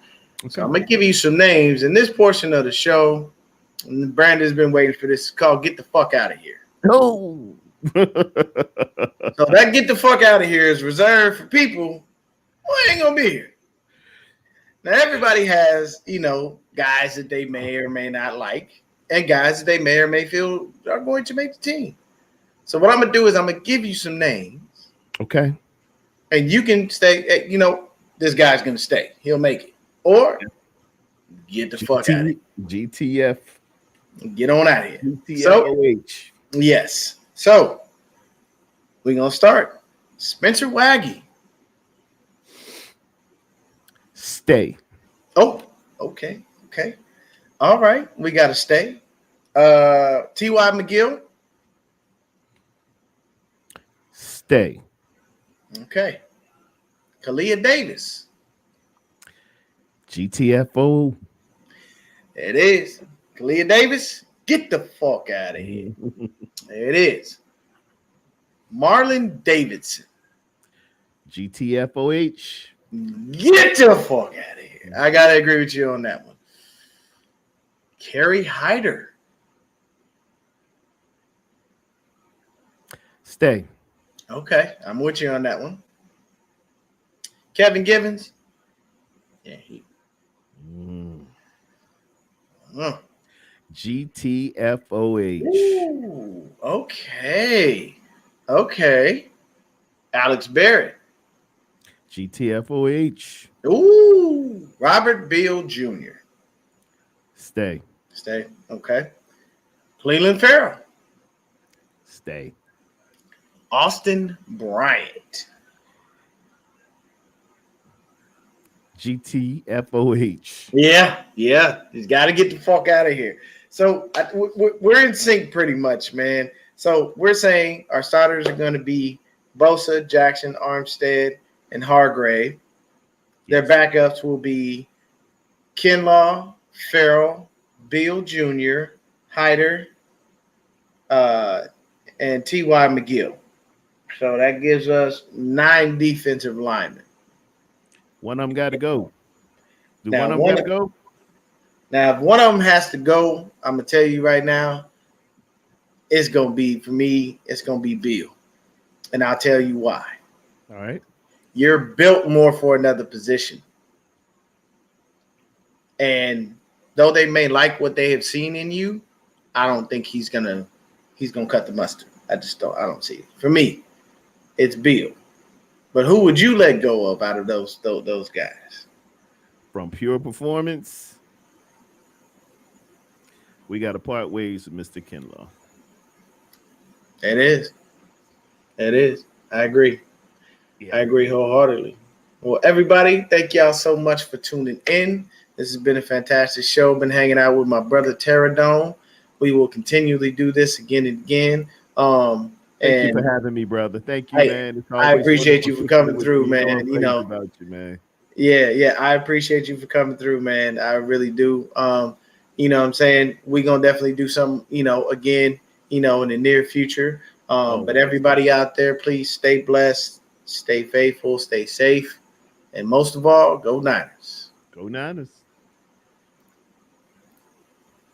Okay. So I'm gonna give you some names in this portion of the show. And Brandon's been waiting for this. It's called "Get the Fuck Out of Here." No. So that "Get the Fuck Out of Here" is reserved for people who ain't gonna be here. Now everybody has, guys that they may or may not like. And guys that they may or may feel are going to make the team. So what I'm going to do is I'm going to give you some names. Okay. And you can stay, this guy's going to stay. He'll make it. Or get the fuck out of here. GTF. Get on out of here. GTFOH. Yes. So we're going to start. Spencer Waggy. Stay. Oh, okay. Okay. All right, we got to stay. T.Y. McGill. Stay. Okay. Kalia Davis. GTFO. There it is. Kalia Davis, get the fuck out of here. There it is. Marlon Davidson. GTFOH. Get the fuck out of here. I got to agree with you on that one. Kerry Hyder. Stay. Okay, I'm with you on that one. Kevin Givens. Yeah, GTFOH. Ooh, okay. Alex Barrett. GTFOH. Ooh, Robert Beal Jr. Stay. Okay. Cleveland Farrell. Stay. Austin Bryant. GTFOH. Yeah. He's got to get the fuck out of here. So we're in sync pretty much, man. So we're saying our starters are going to be Bosa, Jackson, Armstead, and Hargrave. Their backups will be Kinlaw, Farrell, Beal Jr., Hyder, and T.Y. McGill. So that gives us 9 defensive linemen. One of them got to go. Now, if one of them has to go, I'm going to tell you right now, it's going to be, for me, it's going to be Beal. And I'll tell you why. All right. You're built more for another position. And though they may like what they have seen in you, I don't think he's gonna cut the mustard. I don't see it. For me, it's Beal. But who would you let go of out of those guys? From pure performance, we got to part ways with Mr. Kinlaw. It is. It is. I agree. Yeah. I agree wholeheartedly. Well, everybody, thank y'all so much for tuning in. This has been a fantastic show. Been hanging out with my brother Terradome. We will continually do this again and again. Thank you for And having me, brother. Thank you, man. It's I always appreciate wonderful you for kicking it coming with through, you, knowing man. praise about you, man. Yeah, I appreciate you for coming through, man. I really do. You know what I'm saying? We're gonna definitely do some, again, in the near future. But everybody out there, please stay blessed, stay faithful, stay safe, and most of all, go Niners. Go Niners.